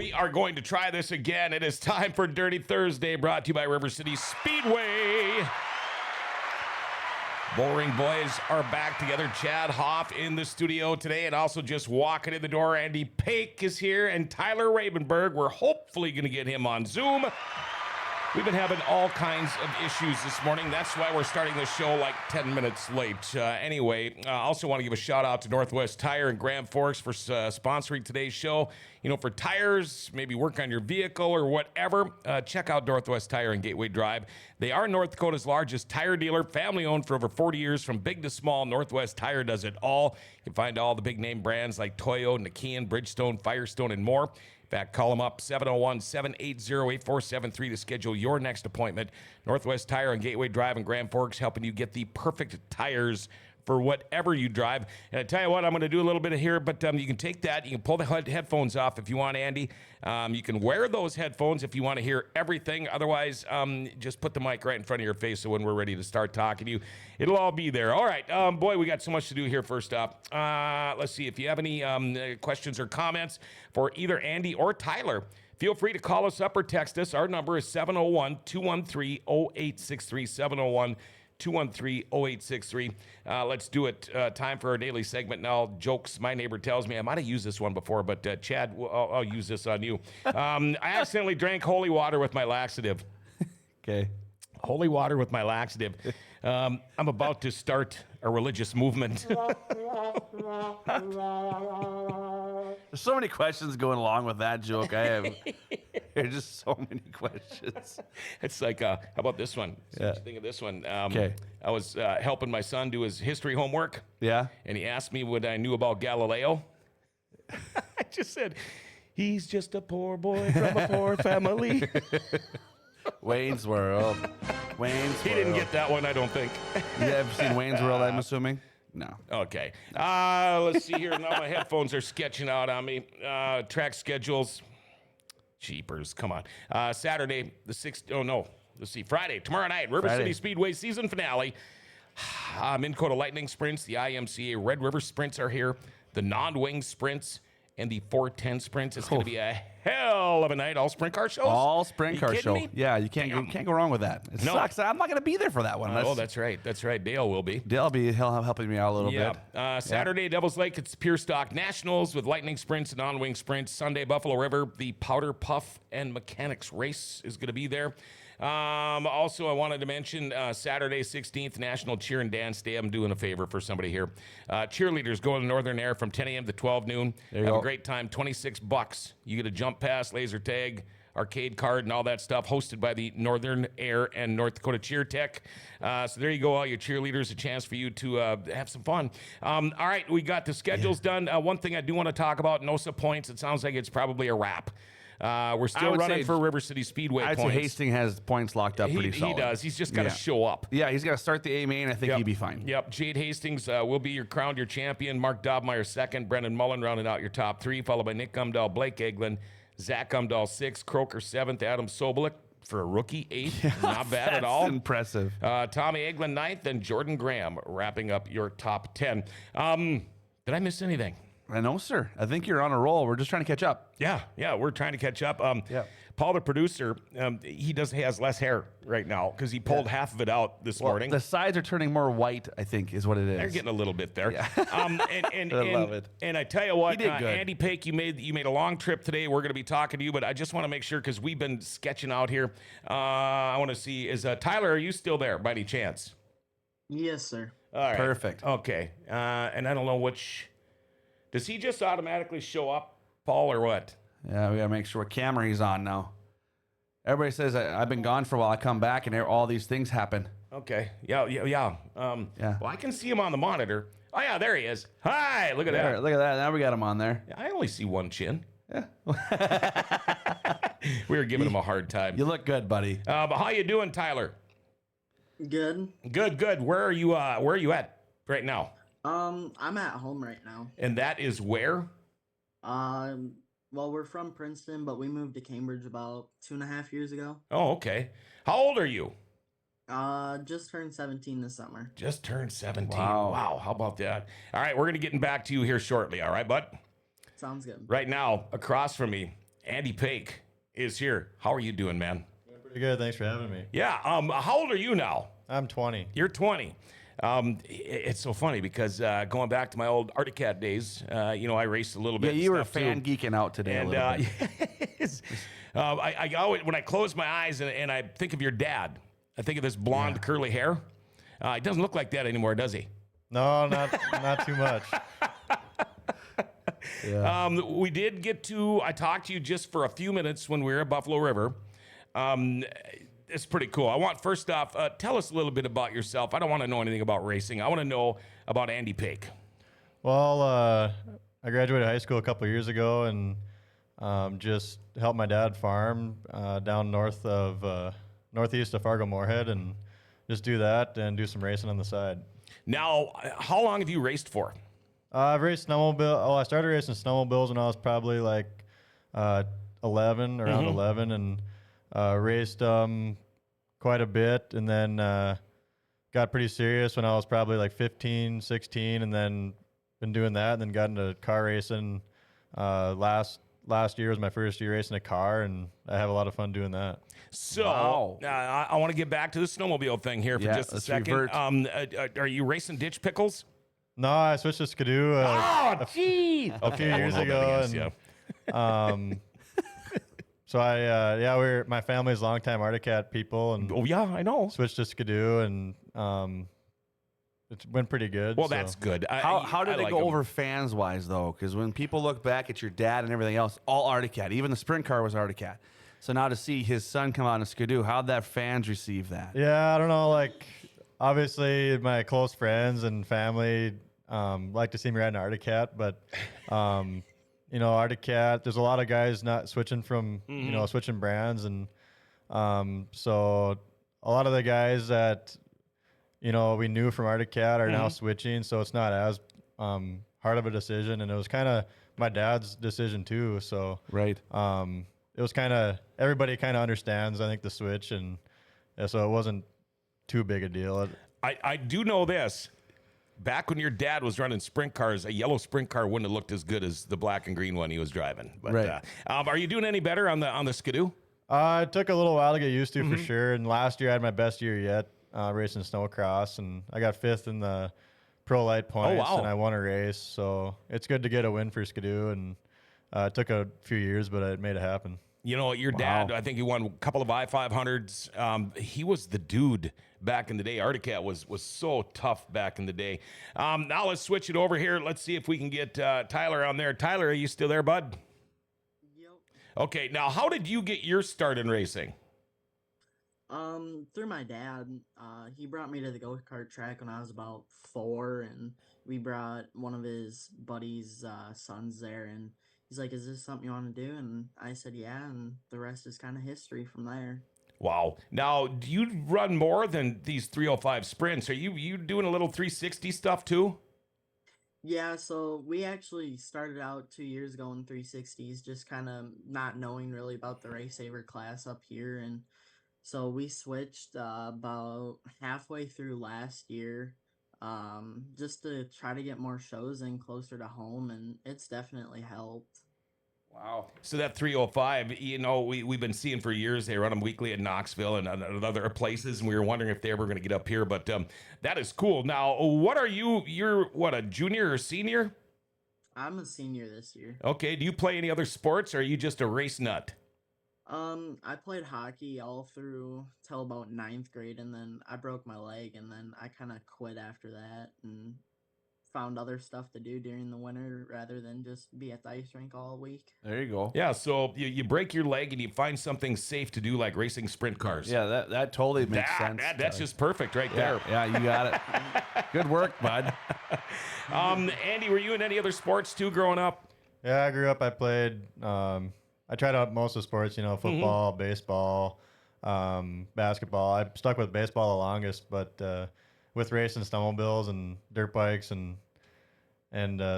We are going to try this again. It is time for Dirty Thursday, brought to you by River Cities Speedway. Bullring Boys are back together. Chad Hoff in the studio today, and also just walking in the door, Andy Pake is here, and Tyler Rabenberg. We're hopefully going to get him on Zoom. We've been having all kinds of issues this morning. That's why we're starting the show like 10 minutes late. Anyway, I also want to give a shout out to Northwest Tire and Grand Forks for sponsoring today's show. You know, for tires, maybe work on your vehicle or whatever, check out Northwest Tire and Gateway Drive. They are North Dakota's largest tire dealer, family-owned for over 40 years. From big to small, Northwest Tire does it all. You can find all the big-name brands like Toyo, Nikian, Bridgestone, Firestone, and more. In fact, call them up, 701-780-8473 to schedule your next appointment. Northwest Tire and Gateway Drive in Grand Forks, helping you get the perfect tires for whatever you drive. And I tell you what, I'm going to do a little bit of here, but you can take that. You can pull the headphones off if you want, Andy. You can wear those headphones if you want to hear everything. Otherwise, just put the mic right in front of your face so when we're ready to start talking to you, it'll all be there. All right. Boy, we got so much to do here first up. Let's see. If you have any questions or comments for either Andy or Tyler, feel free to call us up or text us. Our number is 701-213-0863, 701-213-0863. Let's do it. Time for our daily segment now. Jokes my neighbor tells me. I might have used this one before, but Chad, I'll use this on you. I accidentally drank holy water with my laxative. Okay. Holy water with my laxative. I'm about to start a religious movement. There's so many questions going along with that joke. There's just so many questions. It's like, how about this one? Yeah. What you think of this one? Okay. I was helping my son do his history homework. Yeah. And he asked me what I knew about Galileo. I just said, he's just a poor boy from a poor family. Wayne's World. He didn't get that one, I don't think. You ever seen Wayne's World, I'm assuming? No. Okay. Let's see here. Now my headphones are sketching out on me. Track schedules. Jeepers. Come on. Saturday, the 6th. Oh, no. Let's see. Friday, tomorrow night, River City Speedway season finale. Minn Kota Lightning Sprints, the IMCA Red River Sprints are here. The non-wing sprints and the 410 sprints. It's going to be a hell of a night. All sprint car shows? All sprint car show. Me? Yeah, you can't go wrong with that. It sucks. I'm not going to be there for that one. That's right. That's right. Dale will be. Dale will be helping me out a little bit. Saturday, Devil's Lake, it's Pure Stock Nationals with lightning sprints and on-wing sprints. Sunday, Buffalo River, the Powder Puff and Mechanics Race is going to be there. Also, I wanted to mention Saturday, 16th, National Cheer and Dance Day. I'm doing a favor for somebody here. Cheerleaders going to Northern Air from 10 a.m. to 12 noon. Have a great time. $26. You get a jump pass, laser tag, arcade card, and all that stuff, hosted by the Northern Air and North Dakota Cheer Tech. So there you go, all your cheerleaders, a chance for you to have some fun. All right, we got the schedules done. One thing I do want to talk about, NOSA points. It sounds like it's probably a wrap. We're still running for River City Speedway points. I'd say Hastings has points locked up pretty solid. He does. He's just got to show up. Yeah, he's got to start the A main. I think he'd be fine. Yep. Jade Hastings will be crowned your champion. Mark Dobmeyer second. Brendan Mullen rounding out your top three, followed by Nick Umdahl, Blake Eglin, Zach Umdahl sixth, Croker seventh, Adam Sobolik for a rookie eighth. Not bad at all. Impressive. Tommy Eglin ninth, and Jordan Graham wrapping up your top 10. Did I miss anything? I know, sir. I think you're on a roll. We're just trying to catch up. Yeah, we're trying to catch up. Paul, the producer, he has less hair right now because he pulled half of it out this morning. The sides are turning more white, I think, is what it is. They're getting a little bit there. Yeah. I love it. And I tell you what, Andy Pake, you made a long trip today. We're going to be talking to you, but I just want to make sure because we've been sketching out here. I want to see, Tyler, are you still there by any chance? Yes, sir. All right. Perfect. Okay. And I don't know which. Does he just automatically show up, Paul, or what? Yeah, we got to make sure what camera he's on now. Everybody says, I've been gone for a while. I come back, and all these things happen. Okay. Yeah. Well, I can see him on the monitor. Oh, yeah, there he is. Hi, look at that. Look at that. Now we got him on there. Yeah, I only see one chin. Yeah. We were giving him a hard time. You look good, buddy. But how you doing, Tyler? Good. Good. Where are you at right now? I'm at home right now. And that is where? Well, we're from Princeton, but we moved to Cambridge about 2.5 years ago. Oh, okay. How old are you? Just turned 17 this summer. Just turned 17. Wow. Wow. How about that? All right, we're going to get back to you here shortly. All right, bud? Sounds good. Right now, across from me, Andy Pake is here. How are you doing, man? Pretty good. Thanks for having me. Yeah. How old are you now? I'm 20. You're 20. It's so funny because going back to my old Arctic Cat days, I raced a little bit. Yeah, and you were stuff, too. fan geeking out today And a little bit. yes. I always, when I close my eyes and I think of your dad, I think of this blonde curly hair. He doesn't look like that anymore, does he? No, not too much. Yeah. We did get to. I talked to you just for a few minutes when we were at Buffalo River. It's pretty cool. I want first off, tell us a little bit about yourself. I don't want to know anything about racing. I want to know about Andy Pake. Well, I graduated high school a couple years ago and just helped my dad farm down northeast of Fargo-Moorhead, and just do that and do some racing on the side. Now, how long have you raced for? I've raced snowmobile. Oh, I started racing snowmobiles when I was probably like 11, around 11, and raced quite a bit, and then got pretty serious when I was probably like 15, 16, and then been doing that, and then got into car racing. Last year was my first year racing a car, and I have a lot of fun doing that. So, Wow. I want to get back to the snowmobile thing here for Yeah, just a let's second. revert. Are you racing ditch pickles? No, I switched to Skidoo a few years ago, and so my family's longtime Arctic Cat people, and Oh yeah, I know. switched to Skidoo, and it went pretty good. Well, so. that's good. How did I it like go 'em. over fans wise though? Because when people look back at your dad and everything else, all Arctic Cat, even the sprint car was Arctic Cat. So now to see his son come out in Skidoo, how'd that fans receive that? Yeah, I don't know. Like, obviously, my close friends and family like to see me ride an Arctic Cat, but Arctic Cat. There's a lot of guys not switching from switching brands, and so a lot of the guys that we knew from Arctic Cat are now switching, so it's not as hard of a decision, and it was kind of my dad's decision too. So Right. it was kind of everybody kind of understands, I think, the switch, and so it wasn't too big a deal. I do know this. Back when your dad was running sprint cars, a yellow sprint car wouldn't have looked as good as the black and green one he was driving. But, Right. Are you doing any better on the Skidoo? It took a little while to get used to for sure. And last year I had my best year yet racing snowcross, and I got 5th in the Pro Light points, wow. and I won a race. So it's good to get a win for Skidoo, and it took a few years, but I made it happen. Your dad, I think he won a couple of I-500s. He was the dude back in the day. Arctic Cat was so tough back in the day. Now let's switch it over here. Let's see if we can get Tyler on there. Tyler, are you still there, bud? Yep. Okay, now how did you get your start in racing? Through my dad. He brought me to the go-kart track when I was about 4, and we brought one of his buddies' sons there, and he's like, "Is this something you want to do?" And I said, "Yeah," and the rest is kind of history from there. Wow. Now, do you run more than these 305 sprints? Are you doing a little 360 stuff too? Yeah, so we actually started out 2 years ago in 360s, just kind of not knowing really about the Racesaver class up here, and so we switched about halfway through last year, just to try to get more shows in closer to home, and it's definitely helped. Wow. So that 305, we've been seeing for years. They run them weekly at Knoxville and other places, and we were wondering if they were going to get up here, but that is cool. Now, what are you? You're what, a junior or senior? I'm a senior this year. Okay. Do you play any other sports, or are you just a race nut? I played hockey all through till about 9th grade, and then I broke my leg, and then I kind of quit after that and found other stuff to do during the winter rather than just be at the ice rink all week. There you go. Yeah. So you break your leg and you find something safe to do, like racing sprint cars. Yeah, that totally makes sense. That's just perfect right there. Yeah, you got it. Good work, bud. Andy, were you in any other sports too growing up? Yeah, I grew up. I played. I tried out most of the sports. Football, baseball, basketball. I stuck with baseball the longest, but with racing snowmobiles and dirt bikes and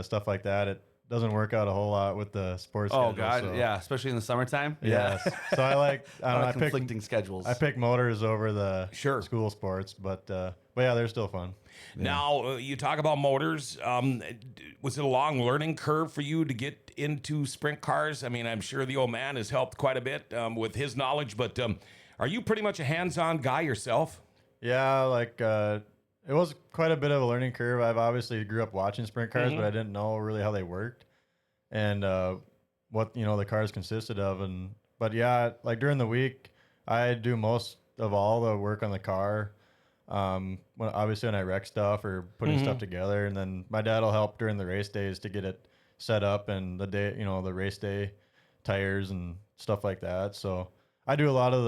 stuff like that, doesn't work out a whole lot with the sports. Oh schedule, God, so- yeah, especially in the summertime. Yes. So I like I A don't lot know, of I pick conflicting schedules. I pick motors over the Sure. school sports, but yeah, they're still fun. Now, you talk about motors. Was it a long learning curve for you to get into sprint cars? I mean, I'm sure the old man has helped quite a bit with his knowledge, but are you pretty much a hands-on guy yourself? Yeah, like it was quite a bit of a learning curve. I've obviously grew up watching sprint cars, but I didn't know really how they worked and what the cars consisted of. But yeah, like during the week, I do most of all the work on the car. When I wreck stuff or putting stuff together, and then my dad will help during the race days to get it set up and the race day tires and stuff like that. So I do a lot of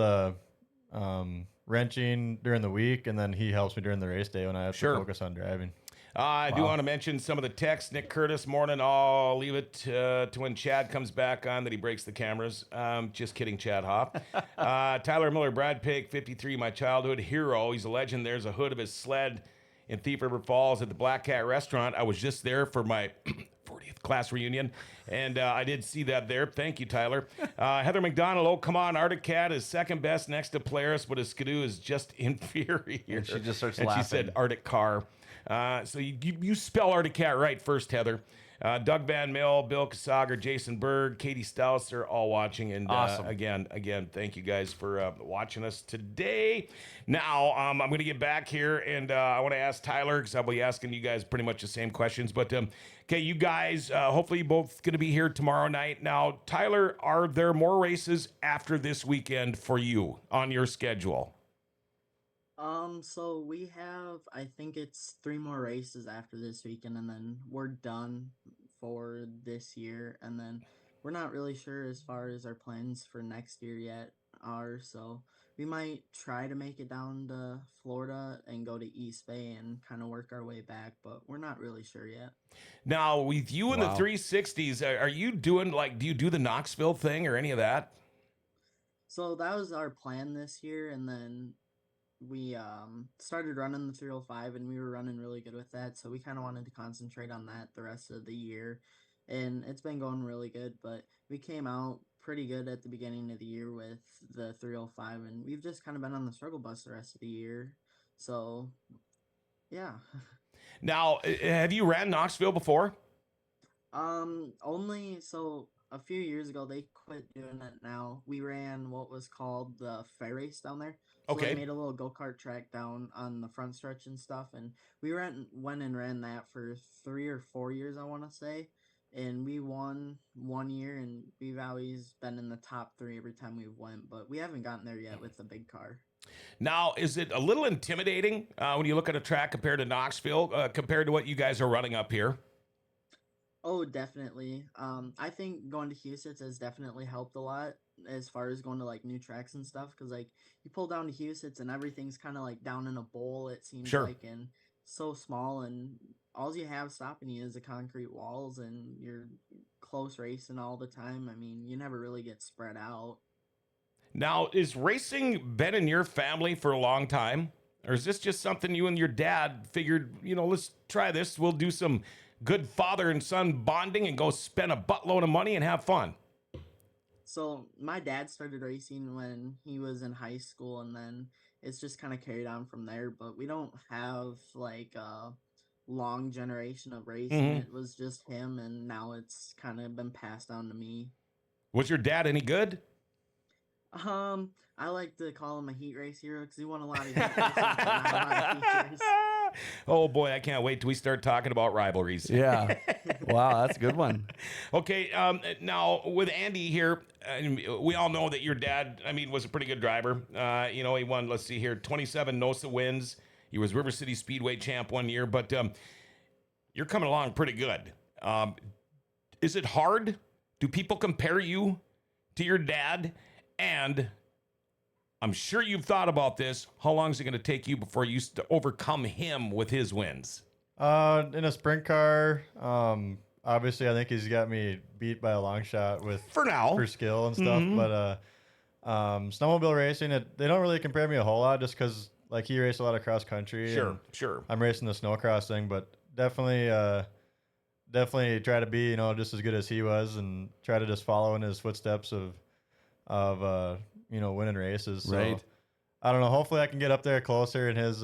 the wrenching during the week, and then he helps me during the race day when I have Sure. to focus on driving. I do want to mention some of the texts. Nick Curtis, morning. I'll leave it to when Chad comes back on that he breaks the cameras. Just kidding, Chad Hoff. Tyler Miller, Brad Pake, 53, my childhood hero. He's a legend. There's a hood of his sled in Thief River Falls at the Black Cat Restaurant. I was just there for my 40th class reunion, and I did see that there. Thank you, Tyler. Heather McDonald, oh, come on. Arctic Cat is second best next to Polaris, but his Skidoo is just inferior. And she just starts and laughing. she said Arctic Car. So you spell Arctic Cat right first, Heather. Doug Van Mill, Bill Kasager, Jason Berg, Katie Staus are all watching. And Awesome. Again, thank you guys for watching us today. Now, I'm going to get back here, and I want to ask Tyler, because I'll be asking you guys pretty much the same questions. But, okay, you guys, hopefully both going to be here tomorrow night. Now, Tyler, are there more races after this weekend for you on your schedule? So we have, I think it's 3 more races after this weekend, and then we're done for this year. And then we're not really sure as far as our plans for next year yet are. So we might try to make it down to Florida and go to East Bay and kind of work our way back, but we're not really sure yet. Now, with you in the Wow. 360s, are you doing do you do the Knoxville thing or any of that? So that was our plan this year, and then we started running the 305, and we were running really good with that, so we kind of wanted to concentrate on that the rest of the year, and it's been going really good. But we came out pretty good at the beginning of the year with the 305, and we've just kind of been on the struggle bus the rest of the year. So yeah. Now, have you ran Knoxville before? Only so a few years ago they quit doing it now. We ran what was called the fair race down there. So Okay. they made a little go-kart track down on the front stretch and stuff, and we went and ran that for 3 or 4 years, I want to say. And we won 1 year, and we've always been in the top 3 every time we went, but we haven't gotten there yet with the big car. Now, is it a little intimidating when you look at a track compared to Knoxville, compared to what you guys are running up here? Oh, definitely. I think going to Huset's has definitely helped a lot as far as going to like new tracks and stuff. Cause like you pull down to Huset's and everything's kind of like down in a bowl. It seems Sure. like, and so small, and all you have stopping you is the concrete walls, and you're close racing all the time. I mean, you never really get spread out. Now, is racing been in your family for a long time? Or is this just something you and your dad figured, let's try this. We'll do some good father and son bonding and go spend a buttload of money and have fun? So my dad started racing when he was in high school, and then it's just kind of carried on from there. But we don't have like a long generation of racing. It was just him, and now it's kind of been passed down to me. Was your dad any good? I like to call him a heat race hero because he won a lot of heat races, but not a lot of features. Oh boy, I can't wait till we start talking about rivalries. Yeah. Wow, that's a good one. Okay, now with Andy here, we all know that your dad, was a pretty good driver. He won, let's see here, 27 NOSA wins. He was River Cities Speedway champ 1 year, but you're coming along pretty good. Is it hard? Do people compare you to your dad? And I'm sure you've thought about this. How long is it going to take you before you overcome him with his wins? In a sprint car, obviously I think he's got me beat by a long shot with For now. for skill and stuff. But snowmobile racing, they don't really compare me a whole lot just because like he raced a lot of cross country. Sure, and sure. I'm racing the snowcross thing, but definitely definitely try to be, just as good as he was, and try to just follow in his footsteps of winning races. So, Right. I don't know. Hopefully, I can get up there closer in his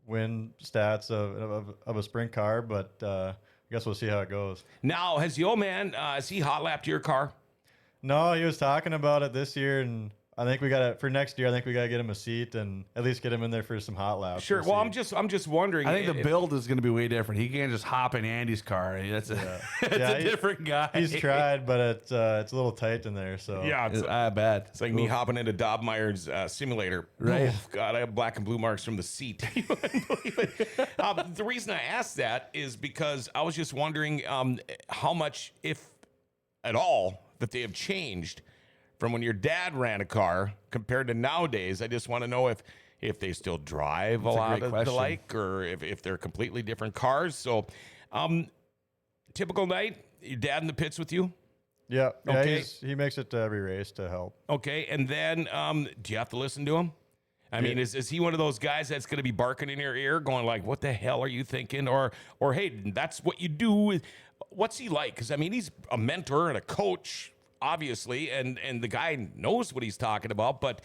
win stats of a sprint car, but I guess we'll see how it goes. Now, has the old man, has he hot lapped your car? No, he was talking about it this year, and I think we got to for next year. I think we got to get him a seat and at least get him in there for some hot laps. Sure. We'll Well, see. I'm just wondering. I think the if- build is going to be way different. He can't just hop in Andy's car. That's a, that's Yeah, a different guy. He's tried, but it's a little tight in there. So Yeah, it's, I bet. it's like me hopping into Dobmeyer's simulator. Right. Oof, God, I have black and blue marks from the seat. You wouldn't believe it. The reason I asked that is because I was just wondering how much, if at all, that they have changed from when your dad ran a car compared to nowadays. I just want to know if they still drive a That's a lot great of question. alike, or if they're completely different cars. So, typical night, your dad in the pits with you? yeah, Okay. he makes it to every race to help. Okay, and then do you have to listen to him? I mean, is he one of those guys that's going to be barking in your ear, going like, "What the hell are you thinking?" Or hey, that's what you do. What's he like? Because I mean, he's a mentor and a coach, obviously, and the guy knows what he's talking about. But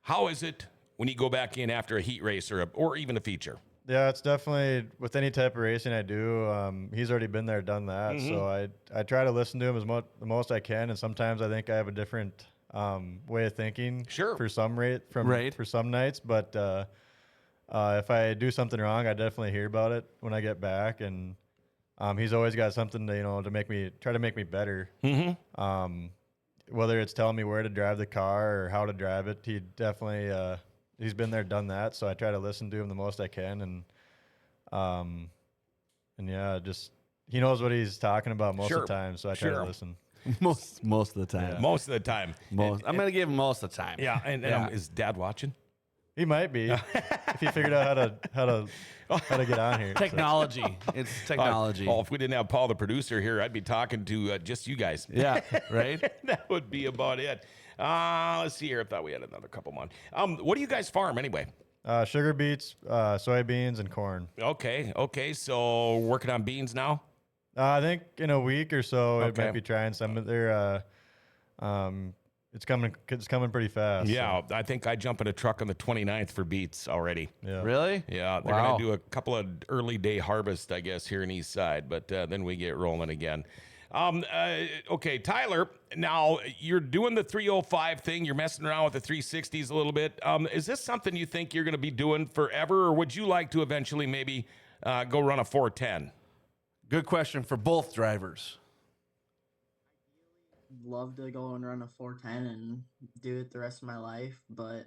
how is it when you go back in after a heat race or even a feature? Yeah, it's definitely with any type of racing I do. He's already been there, done that. Mm-hmm. So I try to listen to him the most I can, and sometimes I think I have a different way of thinking. Sure. For some Right. for some nights, but if I do something wrong, I definitely hear about it when I get back, and he's always got something to to make me better. Mm-hmm. Whether it's telling me where to drive the car or how to drive it, he definitely he's been there, done that. So I try to listen to him the most I can, and yeah, just he knows what he's talking about most Sure. of the time. So I try Sure. to listen. most of the time. Most of the time. I'm going to give him most of the time. Yeah, and is Dad watching? He might be if he figured out how to get on here. so. Technology. It's technology. Oh, if we didn't have Paul, the producer, here, I'd be talking to just you guys. Yeah, right? That would be about it. Let's see here. I thought we had another couple months. What do you guys farm anyway? Sugar beets, soybeans, and corn. Okay. So working on beans now. I think in a week or so, it Okay. might be trying some. They're it's coming pretty fast. Yeah, I think I jump in a truck on the 29th for beets already. So, yeah. Really? Yeah, they're Wow. going to do a couple of early day harvest, I guess, here in East Side, but then we get rolling again. Okay, Tyler, now you're doing the 305 thing. You're messing around with the 360s a little bit. Is this something you think you're going to be doing forever, or would you like to eventually maybe go run a 410? Good question for both drivers. Love to go and run a 410 and do it the rest of my life, but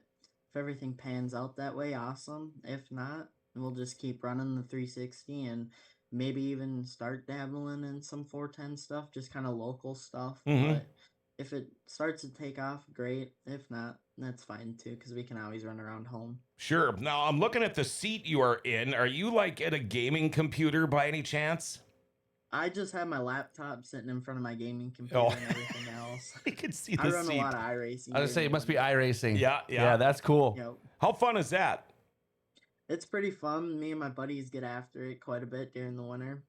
if everything pans out that way, awesome. If not, we'll just keep running the 360 and maybe even start dabbling in some 410 stuff, just kind of local stuff. Mhm. But if it starts to take off, great. If not, that's fine too, because we can always run around home. Sure. Now, I'm looking at the seat you are in. Are you like at a gaming computer by any chance? I just have my laptop sitting in front of my gaming computer Oh. and everything else. I can see the I run seat. a lot of iRacing. I was say it must be iRacing. Yeah. Yeah, that's cool. Yep. How fun is that? It's pretty fun. Me and my buddies get after it quite a bit during the winter.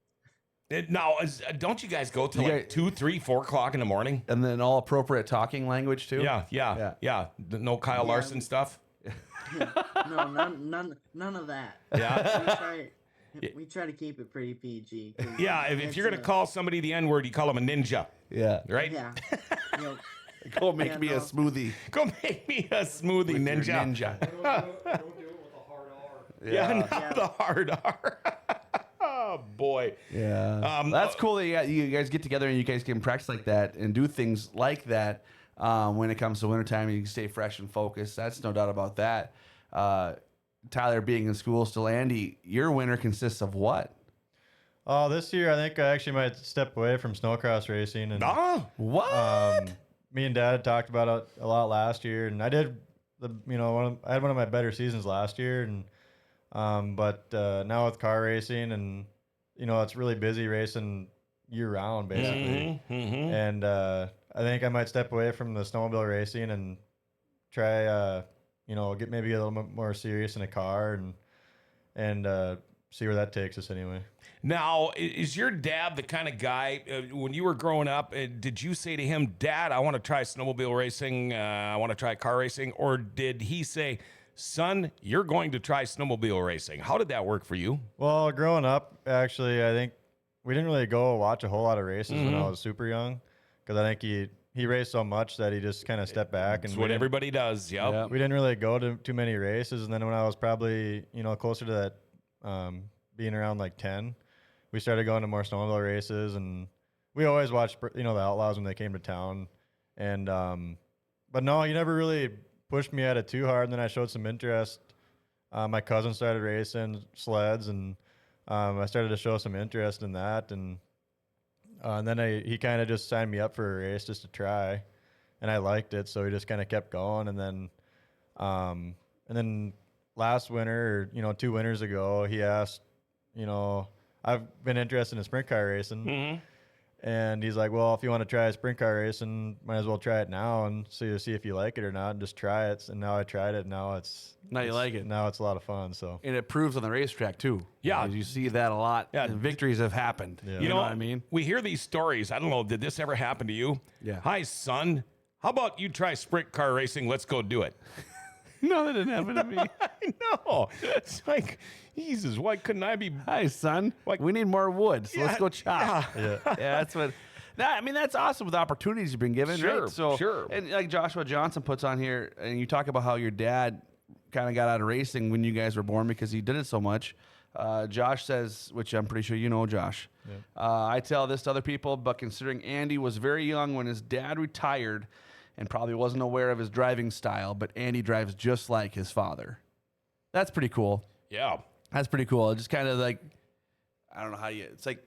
Now, don't you guys go to You like 2, 3, 4 o'clock in the morning? And then all appropriate talking language too. Yeah. No Kyle Yeah. Larson stuff. No, none of that. Yeah. We try to keep it pretty PG. 'cause Yeah. If it's you're gonna call somebody the N-word, you call them a ninja, Yeah. right? Yeah. Yep. Go make Yeah, me a no. smoothie. Go make me a smoothie, with your ninja. ninja. Don't do it with a hard R. Yeah, not Yeah. the hard R. Oh boy. Yeah. That's cool that you guys get together and you guys can practice like that and do things like that when it comes to wintertime and you can stay fresh and focused. That's no doubt about that. Tyler being in school still, Andy, your winter consists of what? Oh, this year I think I actually might step away from snowcross racing. And What? me and Dad talked about it a lot last year, and I did I had one of my better seasons last year, and but now with car racing and it's really busy racing year round basically, and I think I might step away from the snowmobile racing and try get a little bit more serious in a car and see where that takes us anyway. Now, is your dad the kind of guy, when you were growing up, did you say to him, Dad, I want to try snowmobile racing, I want to try car racing, or did he say, son, you're going to try snowmobile racing? How did that work for you? Well, growing up, actually, I think we didn't really go watch a whole lot of races when I was super young, because I think he raced so much that he just kind of stepped back. That's And what everybody does, yep. we didn't really go to too many races. And then when I was probably, closer to that, being around like 10, we started going to more snowmobile races, and we always watched, the Outlaws when they came to town. And, but no, he never really pushed me at it too hard. And then I showed some interest. My cousin started racing sleds, and I started to show some interest in that. And then he kind of just signed me up for a race just to try, and I liked it. So he just kind of kept going. And then last winter, or, 2 winters ago, he asked, I've been interested in sprint car racing. And he's like, well, if you want to try sprint car racing, might as well try it now and see if you like it or not, and just try it. And now I tried it. Now you like it. Now it's a lot of fun. So, And it proves on the racetrack too. Yeah. You see that a lot. Yeah. And victories have happened. Yeah. You know what I mean? We hear these stories. I don't know, did this ever happen to you? Yeah. Hi, son. How about you try sprint car racing? Let's go do it. No, that didn't happen to me. I know. It's like, Jesus, why couldn't I be? Hi, son. Like- We need more wood, so let's Yeah, go chop. yeah. Yeah, that's what. I mean, that's awesome with opportunities you've been given, Sure, right? So, sure. And like Joshua Johnson puts on here, and you talk about how your dad kind of got out of racing when you guys were born because he did it so much. Josh says, which I'm pretty sure you know, Josh. Yeah. I tell this to other people, but considering Andy was very young when his dad retired and probably wasn't aware of his driving style, but Andy drives just like his father. That's pretty cool. Yeah. That's pretty cool. Just kind of like, I don't know how it's like,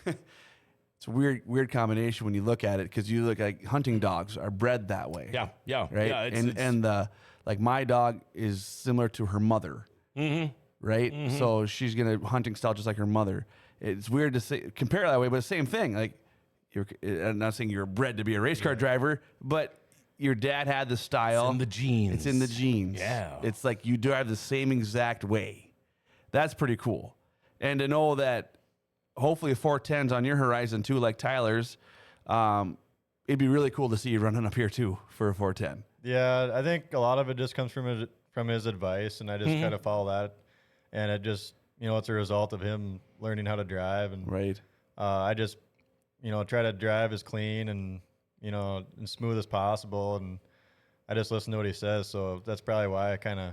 it's a weird combination when you look at it, because you look like hunting dogs are bred that way. Yeah. Yeah. Right. Yeah, and like my dog is similar to her mother. Mm-hmm. Right. Mm-hmm. So she's going to hunting style just like her mother. It's weird to say, compare it that way, but same thing. Like, I'm not saying you're bred to be a race car driver, but your dad had the style. It's in the genes. It's in the genes. Yeah. It's like you drive the same exact way. That's pretty cool. And to know that hopefully a 410's on your horizon too, like Tyler's, it'd be really cool to see you running up here too for a 410. Yeah, I think a lot of it just comes from his advice, and I just try to follow that. And it just, it's a result of him learning how to drive. And Right. I just, try to drive as clean and, and smooth as possible. And I just listen to what he says. So that's probably why I kind of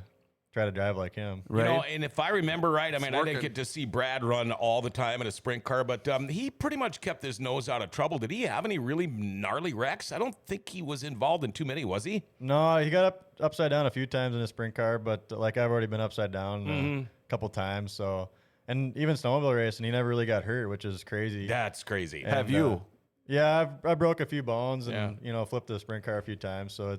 try to drive like him. Right. And if I remember right, I mean, I working. didn't get to see Brad run all the time in a sprint car, but he pretty much kept his nose out of trouble. Did he have any really gnarly wrecks? I don't think he was involved in too many, was he? No, he got upside down a few times in a sprint car, but like I've already been upside down a couple times. So, and even snowmobile racing, he never really got hurt, which is crazy. That's crazy. And, Have you? Yeah, I broke a few bones and flipped the sprint car a few times. So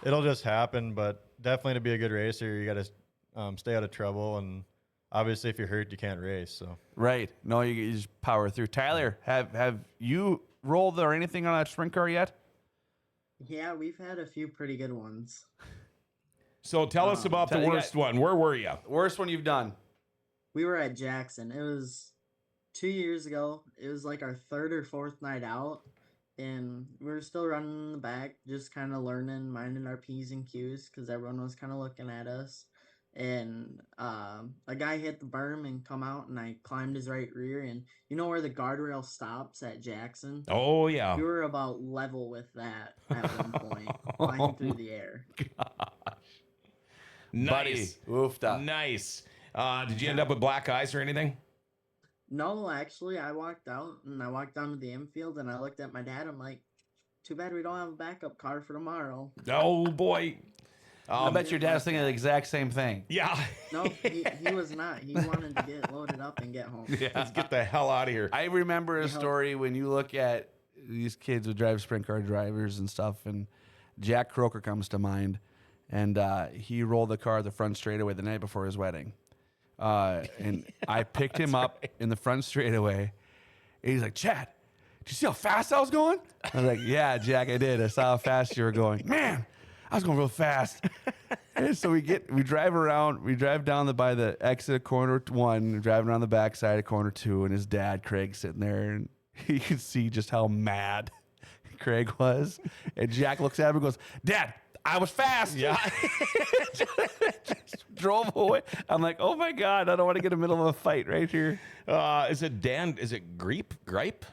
it'll just happen. But definitely to be a good racer, you got to stay out of trouble. And obviously, if you're hurt, you can't race. So Right. No, you just power through. Tyler, have you rolled or anything on a sprint car yet? Yeah, we've had a few pretty good ones. So tell us about the you worst one. Where were you? Worst one you've done? We were at Jackson. It was 2 years ago. It was like our 3rd or 4th night out, and we were still running in the back, just kind of learning, minding our P's and Q's, because everyone was kind of looking at us. And a guy hit the berm and come out, and I climbed his right rear. And you know where the guardrail stops at Jackson? Oh, yeah. We were about level with that at one point, flying through the air. Nice. Buddy, woofed. Nice. Did you end up with black eyes or anything? No, actually, I walked out, and I walked down to the infield, and I looked at my dad. I'm like, too bad we don't have a backup car for tomorrow. Oh, boy. I bet your dad's thinking the exact same thing. Yeah. No, he was not. He wanted to get loaded up and get home. Let's get the hell out of here. I remember a story when you look at these kids who drive sprint car drivers and stuff, and Jack Croker comes to mind, and he rolled the car the front straightaway the night before his wedding. And I picked him up in the front straightaway, and he's like, Chad, did you see how fast I was going? I was like, yeah, Jack, I did. I saw how fast you were going. Man, I was going real fast. And so we drive down by the exit of corner 1, driving around the backside of corner 2, and his dad, Craig, sitting there, and you can see just how mad Craig was. And Jack looks at him and goes, Dad, I was fast. Yeah. Just drove away. I'm like, oh my God, I don't want to get in the middle of a fight right here. Is it Dan? Is it Gripe?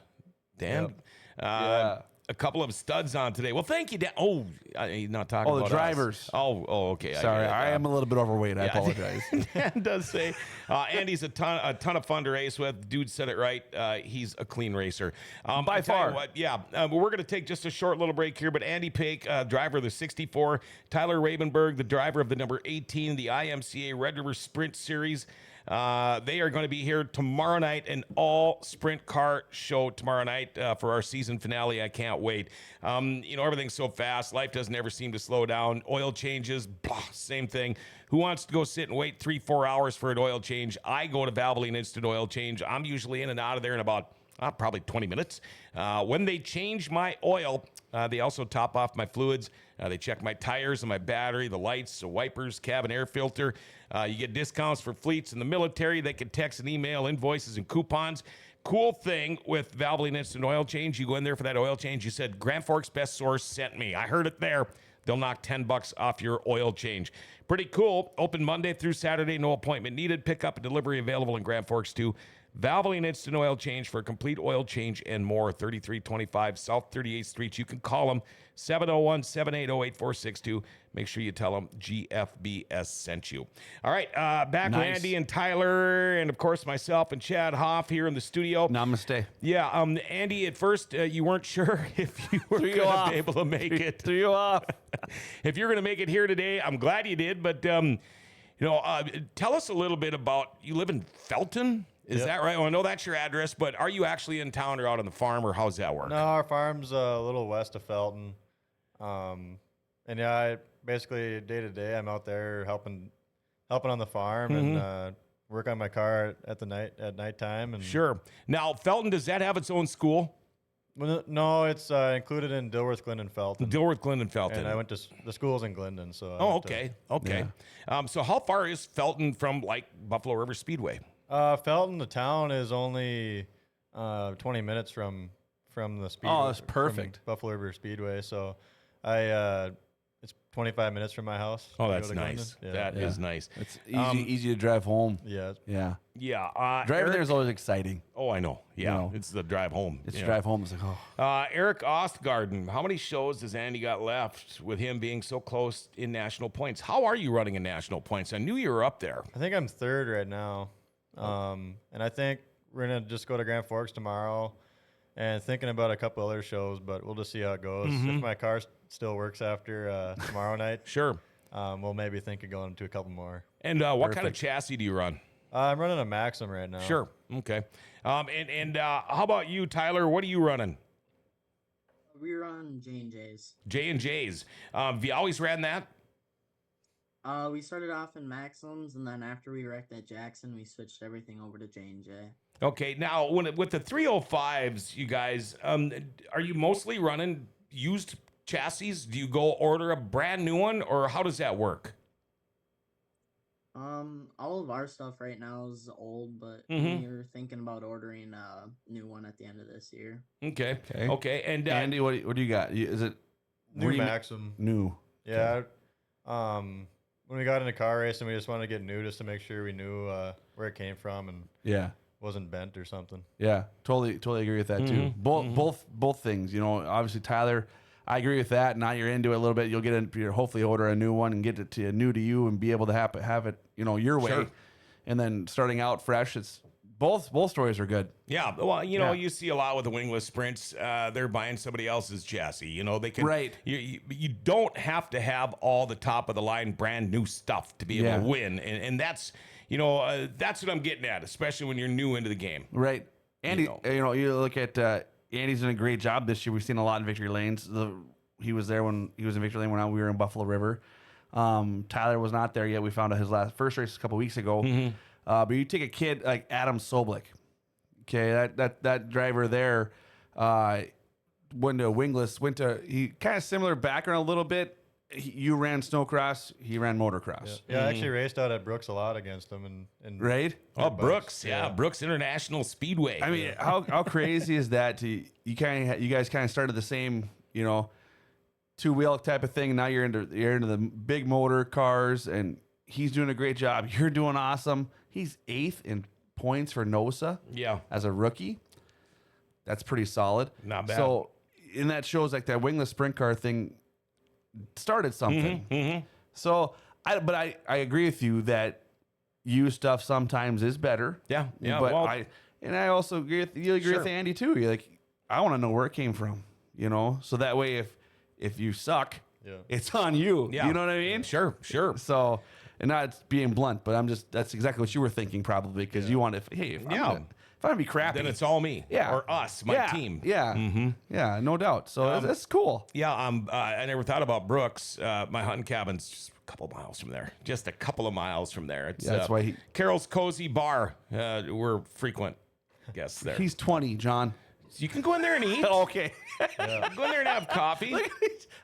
Dan? Yep. Yeah. A couple of studs on today. Well, thank you, Dan. Oh, you're not talking about the drivers. us. Oh, okay. Sorry, get it. I am a little bit overweight. I apologize. Dan does say Andy's a ton of fun to race with. Dude said it right. He's a clean racer. By far. We're going to take just a short little break here, but Andy Pake, driver of the 64, Tyler Rabenberg, the driver of the number 18, the IMCA Red River Sprint Series. They are going to be here tomorrow night, an all sprint car show tomorrow night for our season finale. I can't wait. Everything's so fast. Life doesn't ever seem to slow down. Oil changes, blah, same thing. Who wants to go sit and wait 3-4 hours for an oil change? I go to Valvoline Instant Oil Change. I'm usually in and out of there in about probably 20 minutes. When they change my oil, they also top off my fluids. They check my tires and my battery, the lights, the wipers, cabin air filter. You get discounts for fleets in the military. They can text and email invoices and coupons. Cool thing with Valvoline Instant Oil Change, you go in there for that oil change, you said Grand Forks Best Source sent me. I heard it there. They'll knock $10 off your oil change. Pretty cool. Open Monday through Saturday, no appointment needed. Pickup and delivery available in Grand Forks too. Valvoline Instant Oil Change for a complete oil change and more. 3325 South 38th Street. You can call them 701-780-8462. Make sure you tell them GFBS sent you. All right, back Nice. Randy and Tyler, and of course myself and Chad Hoff here in the studio. Namaste. Yeah, Andy, at first you weren't sure if you were going to be able to make it. Threw you off. If you're going to make it here today, I'm glad you did. But tell us a little bit about. You live in Felton, is that right? Well, I know that's your address, but are you actually in town or out on the farm, or how's that work? No, our farm's a little west of Felton. Basically day to day, I'm out there helping on the farm and work on my car at nighttime. And Sure. Now, Felton, does that have its own school? Well, no, it's included in Dilworth, Glendon, Felton. Dilworth, Glendon, Felton. And I went to the schools in Glendon, so. Okay. So how far is Felton from like Buffalo River Speedway? Felton, the town, is only 20 minutes from the speedway. Oh, that's perfect. From Buffalo River Speedway. So it's 25 minutes from my house. Oh, to that's go to nice. Glendon. That is nice. It's easy to drive home. Yeah. Yeah. Yeah. Driving there is always exciting. Oh, I know. Yeah. You know. It's the drive home. It's Yeah. drive home. It's like, oh. Eric Ostgarden, how many shows does Andy got left with him being so close in national points? How are you running in national points? I knew you were up there. I think I'm third right now. And I think we're going to just go to Grand Forks tomorrow and thinking about a couple other shows, but we'll just see how it goes. If my car still works after tomorrow night, Sure. we'll maybe think of going to a couple more. And what kind of chassis do you run? I'm running a Maxim right now. Sure. Okay. And how about you, Tyler? What are you running? We run J&J's. J&J's. Have you always ran that? We started off in Maxims, and then after we wrecked at Jackson, we switched everything over to J&J. Okay. Now, with the 305s, you guys, are you mostly running used chassis? Do you go order a brand new one, or how does that work? All of our stuff right now is old, but Mhm. we're thinking about ordering a new one at the end of this year. Okay. Okay. Okay. And Andy, what do you got? Is it New Maxim. new? Yeah. When we got into car racing, we just wanted to get new just to make sure we knew where it came from and Yeah. wasn't bent or something. Yeah, totally agree with that too. Both things. You know, obviously Tyler, I agree with that. Now you're into it a little bit. You'll hopefully order a new one and get it to new to you and be able to have it, your way. Sure. And then starting out fresh, it's both stories are good. yeah, well, you see a lot with the wingless sprints. They're buying somebody else's chassis. They can. Right. You don't have to have all the top of the line brand new stuff to be able to win, and that's that's what I'm getting at, especially when you're new into the game. Right. Andy, you look at Andy's doing a great job this year. We've seen a lot in victory lanes. He was there when he was in victory lane when we were in Buffalo River. Tyler was not there yet. We found out his first race a couple weeks ago. But you take a kid like Adam Soblik, okay, that driver there, went to wingless, he kind of similar background a little bit, you ran snowcross, he ran motocross. Yeah, I actually raced out at Brooks a lot against him, and Right? Oh, bikes. Brooks, yeah, Brooks International Speedway. I mean, how crazy is that? You guys kind of started the same, two-wheel type of thing. Now you're into the big motor cars, and he's doing a great job. You're doing awesome. He's 8th in points for NOSA. Yeah. As a rookie, that's pretty solid. Not bad. So, and that shows like that wingless sprint car thing started something. Mm-hmm. So, I agree with you that used stuff sometimes is better. Yeah. But well, I also agree with you. Agree with Andy too. You're like, I want to know where it came from. So that way, if you suck, it's on you. Yeah. You know what I mean? Sure. So, and not being blunt, but that's exactly what you were thinking probably because you want to. Hey, if I'm gonna be crappy, then it's all me. Yeah. Or us, my team. Yeah. Mm-hmm. Yeah. No doubt. So that's cool. Yeah. I never thought about Brooks. My hunting cabin's just a couple miles from there. Just a couple of miles from there. It's That's why Carol's Cozy Bar. We're frequent guests there. He's 20, John. So you can go in there and eat. Okay. Go in there and have coffee.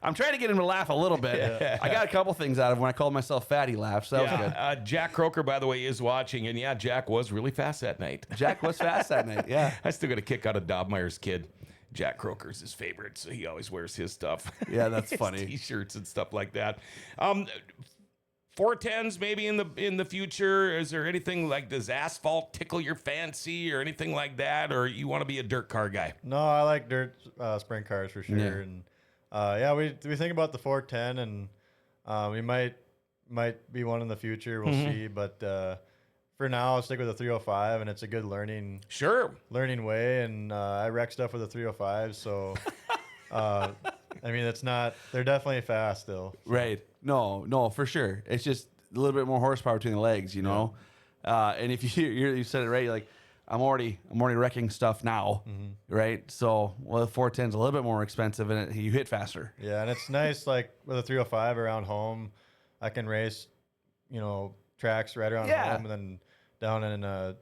I'm trying to get him to laugh a little bit. I got a couple things out of him when I called myself fat. He laughed. So that was good. Jack Croker, by the way, is watching, and Jack was really fast that night. Jack was fast that night. Yeah. I still got a kick out of Dobmeyer's kid. Jack Croker's his favorite, so he always wears his stuff. Yeah, that's His funny. T-shirts and stuff like that. 410s maybe in the future. Is there anything like, does asphalt tickle your fancy or anything like that, or you want to be a dirt car guy? No, I like dirt sprint cars for sure. Yeah. And we think about the 410, and we might be one in the future. We'll see, but for now, I'll stick with the 305, and it's a good learning way. And I wreck stuff with the 305, so I mean, they're definitely fast still. So. Right. No, for sure. It's just a little bit more horsepower between the legs, and if you said it right, you're like, I'm already wrecking stuff now, right? So, the 410's a little bit more expensive, and you hit faster. Yeah, and it's nice, like with a 305 around home, I can race, tracks right around home, and then down in, I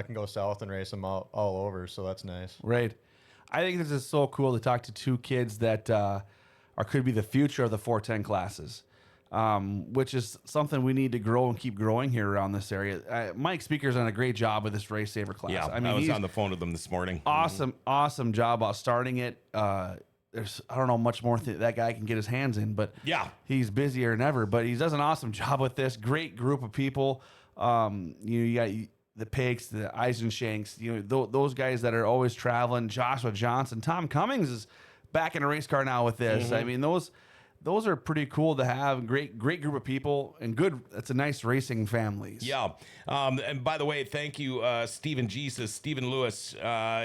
can go south and race them all over. So that's nice. Right. I think this is so cool to talk to two kids that could be the future of the 410 classes. Which is something we need to grow and keep growing here around this area. Mike Speaker's done a great job with this Race Saver class. Yeah, I mean, I was he's on the phone with him this morning. awesome job about starting it. There's I don't know much more that guy can get his hands in, but he's busier than ever. But he does an awesome job with this. Great group of people. You got the Pakes, the Eisenshanks, those guys that are always traveling. Joshua Johnson, Tom Cummings is back in a race car now with this. I mean, those are pretty cool to have. Great group of people and good. It's a nice racing families. Yeah. And by the way, thank you, Stephen Lewis.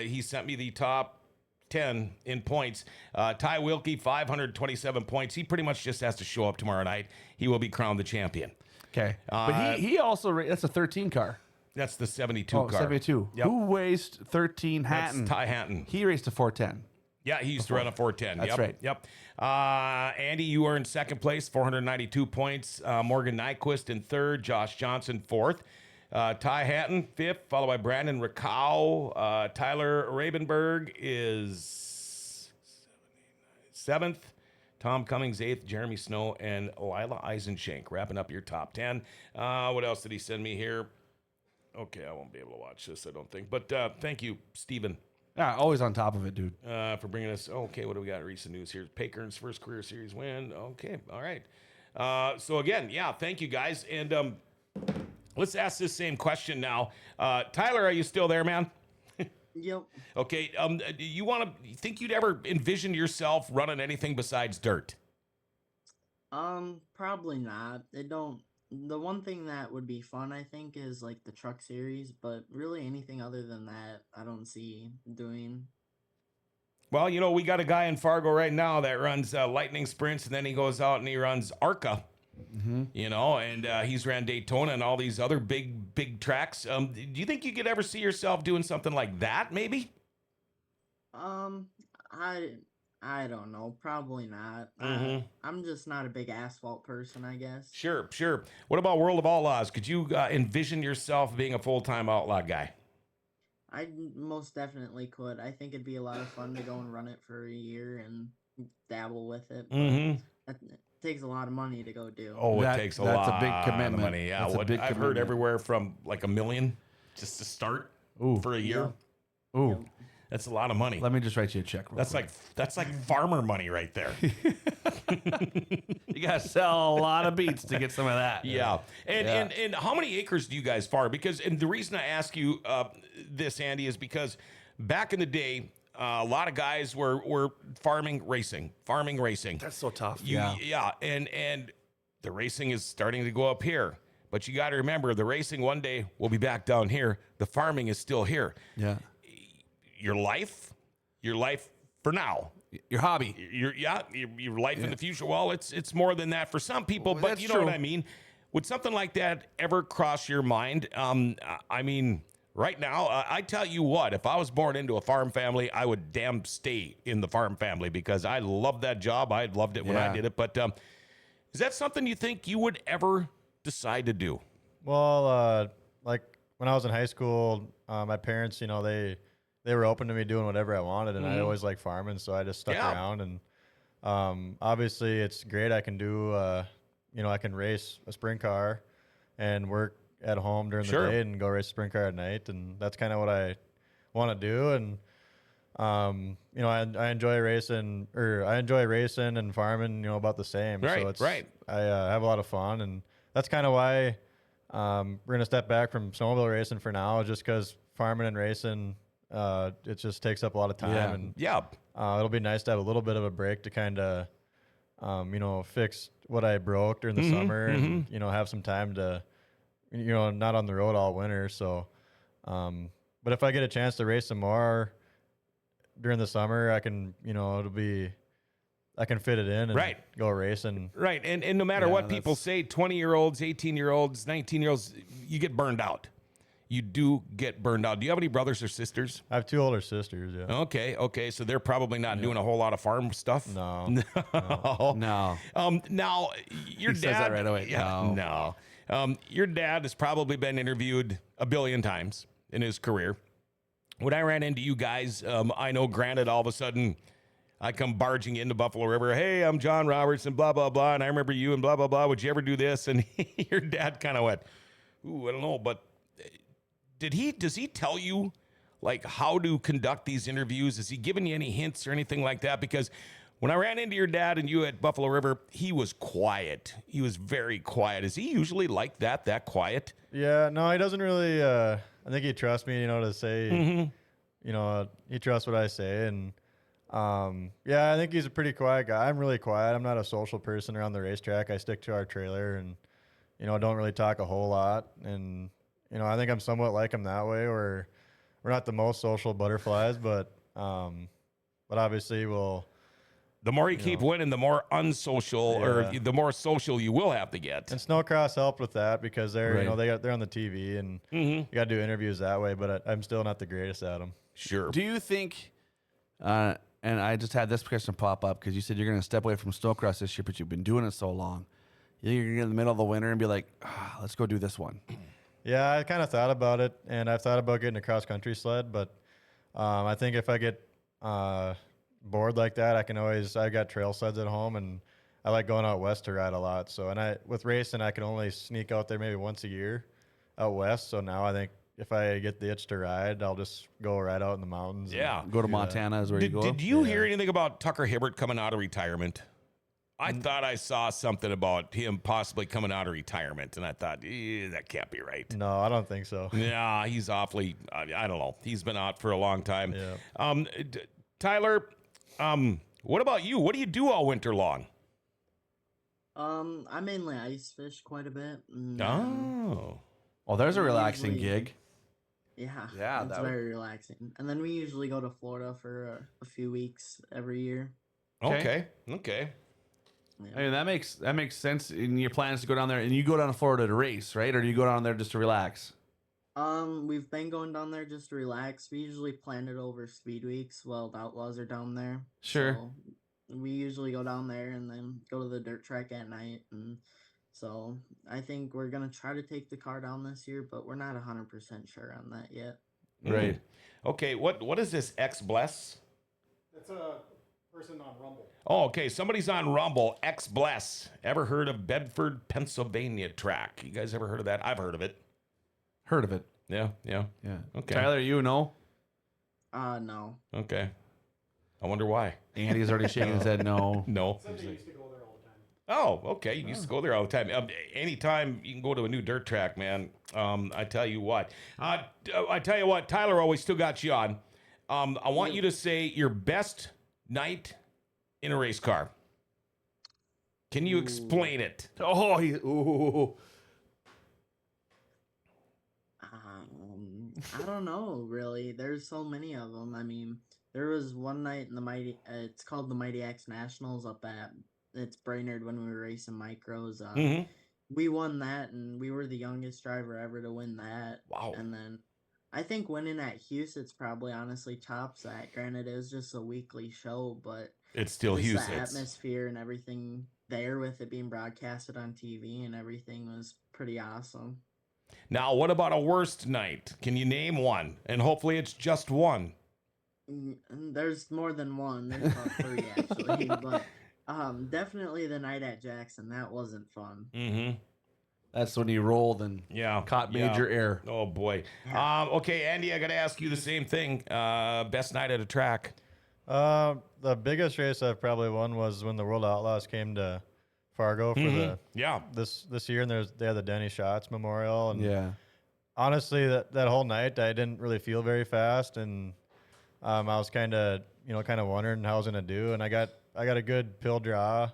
He sent me the top 10 in points. Ty Wilkie, 527 points. He pretty much just has to show up tomorrow night. He will be crowned the champion. Okay. But he also, that's a 13 car. That's the 72 car. 72. Yep. Who raced 13? Hatton. That's Ty Hatton. He raced a 410. Yeah, he used to run a 410. That's right. Yep. Andy, you are in second place, 492 points. Morgan Nyquist in third. Josh Johnson, fourth. Ty Hatton, fifth, followed by Brandon Rakow. Tyler Rabenberg is seventh. Tom Cummings, eighth. Jeremy Snow and Lila Eisenshank wrapping up your top 10. What else did he send me here? Okay, I won't be able to watch this, I don't think. But thank you, Stephen. Yeah, always on top of it, dude. For bringing us. Okay, what do we got? Recent news here. Paker's first career series win. Okay, all right. So again, thank you guys. And let's ask this same question now. Tyler, are you still there, man? Yep. Okay. You think you'd ever envision yourself running anything besides dirt? Probably not. The one thing that would be fun, I think, is like the truck series, but really anything other than that, I don't see doing. Well, we got a guy in Fargo right now that runs lightning sprints, and then he goes out and he runs ARCA. And he's ran Daytona and all these other big tracks. Do you think you could ever see yourself doing something like that, maybe? I don't know. Probably not. I'm just not a big asphalt person, I guess. Sure. What about World of Outlaws? Could you envision yourself being a full-time outlaw guy? I most definitely could. I think it'd be a lot of fun to go and run it for a year and dabble with it. takes a lot of money to go do. Oh, That- it takes a that's lot a big commitment. of money. Yeah, That's a big I've heard commitment. everywhere from like $1 million just to start for a year. Yeah. Ooh, That's a lot of money. let me just write you a check. Real That's quick. like farmer money right there. You gotta sell a lot of beets to get some of that. Yeah. And, Yeah. and how many acres do you guys farm? Because, and the reason I ask you this, Andy, is because back in the day, a lot of guys were farming racing. That's so tough. Yeah. And the racing is starting to go up here. But you got to remember, the racing one day will be back down here. The farming is still here. Yeah. Your life for now. Your hobby. Your life in the future. Well, it's more than that for some people, Well, but that's you know true. what I mean. Would something like that ever cross your mind? I mean, right now, I tell you what, if I was born into a farm family, I would damn stay in the farm family because I love that job. I loved it when I Yeah. did it. But is that something you think you would ever decide to do? Well, like when I was in high school, my parents, they were open to me doing whatever I wanted, and I always liked farming, so I just stuck Yeah. around. And obviously, it's great. I can do, I can race a sprint car and work at home during Sure. the day and go race a sprint car at night, and that's kind of what I want to do. And I enjoy racing, and farming, about the same. Right, So it's right. I have a lot of fun, and that's kind of why we're gonna step back from snowmobile racing for now, just because farming and racing, it just takes up a lot of time, Yeah. and Yeah. it'll be nice to have a little bit of a break to kind of, fix what I broke during the summer, and have some time to, not on the road all winter. So, but if I get a chance to race some more during the summer, I can, I can fit it in and Right. go racing. Right. And no matter Yeah, what people that's- say, 20-year-olds, 18-year-olds, 19-year-olds, you get burned out. You do get burned out. Do you have any brothers or sisters? I have two older sisters. Yeah. Okay. So they're probably not doing a whole lot of farm stuff. No. No. Now your He dad. says that right away. Yeah, no. Your dad has probably been interviewed a billion times in his career. When I ran into you guys, I know, granted, all of a sudden, I come barging into Buffalo River. Hey, I'm John Robertson, blah, blah, blah. And I remember you and blah, blah, blah. Would you ever do this? And your dad kind of went, ooh, I don't know. But does he tell you like how to conduct these interviews? Has he given you any hints or anything like that? Because when I ran into your dad and you at Buffalo River, he was quiet. He was very quiet. Is he usually like that quiet? Yeah, no, he doesn't really. I think he trusts me, to say, he trusts what I say, and yeah, I think he's a pretty quiet guy. I'm really quiet. I'm not a social person around the racetrack. I stick to our trailer, and don't really talk a whole lot. And I think I'm somewhat like him that way, where we're not the most social butterflies, but obviously we'll. The more you keep winning, the more unsocial or Yeah. the more social you will have to get. And Snowcross helped with that because they're Right. they're on the TV, and you got to do interviews that way. But I'm still not the greatest at them. Sure. Do you think, and I just had this question pop up because you said you're going to step away from snowcross this year, but you've been doing it so long. You're going to get in the middle of the winter and be like, let's go do this one. Yeah, I kind of thought about it, and I've thought about getting a cross country sled, but I think if I get bored like that, I've got trail sleds at home, and I like going out west to ride a lot. So, with racing, I can only sneak out there maybe once a year out west. So now I think if I get the itch to ride, I'll just go ride out in the mountains. and Yeah. Go to do that. Montana is where you go. Did you hear anything about Tucker Hibbert coming out of retirement? I thought I saw something about him possibly coming out of retirement, and I thought, that can't be right. No, I don't think so. Yeah, he's awfully, I don't know. He's been out for a long time. Yeah. Tyler, what about you? What do you do all winter long? I mainly ice fish quite a bit. And, Oh. Oh, there's a relaxing Usually- gig. yeah, Yeah, it's that would- very relaxing. And then we usually go to Florida for a few weeks every year. Okay. Yeah. I mean, that makes sense in your plans to go down there. And you go down to Florida to race, right? Or do you go down there just to relax? We've been going down there just to relax. We usually plan it over speed weeks while the Outlaws are down there. Sure. So we usually go down there and then go to the dirt track at night. And so I think we're gonna try to take the car down this year, but we're not 100% sure on that yet. Right. Okay, what is this X Bless? It's a person on Rumble. Oh, okay. Somebody's on Rumble. X-Bless. Ever heard of Bedford, Pennsylvania track? You guys ever heard of that? I've heard of it. Heard of it. Yeah. Yeah. Okay. Tyler, you know? No. Okay. I wonder why. Andy's already shaking his head no. No. Said they used to go there all the time. Oh, okay. You used to go there all the time. Anytime you can go to a new dirt track, man. I tell you what. Tyler always still got you on. I want you to say your best night in a race car. Can you explain it? Oh, ooh. I don't know, really. There's so many of them. I mean, there was one night in the it's called the Mighty Axe Nationals up at, it's Brainerd when we were racing micros. We won that, and we were the youngest driver ever to win that. Wow. And then I think winning at Huset's probably honestly tops that. Granted, it was just a weekly show, but It's still just the Huset's. atmosphere and everything there with it being broadcasted on TV and everything was pretty awesome. Now, what about a worst night? Can you name one? And hopefully it's just one. There's more than one. There's about 3 actually, but definitely the night at Jackson. That wasn't fun. Mm-hmm. That's when you rolled and caught major air. Oh, boy. Okay, Andy, I got to ask you the same thing. Best night at a track? The biggest race I've probably won was when the World Outlaws came to Fargo for this year, and they had the Denny Schatz Memorial, and honestly, that whole night I didn't really feel very fast, and I was kind of wondering how I was gonna do, and I got a good pill draw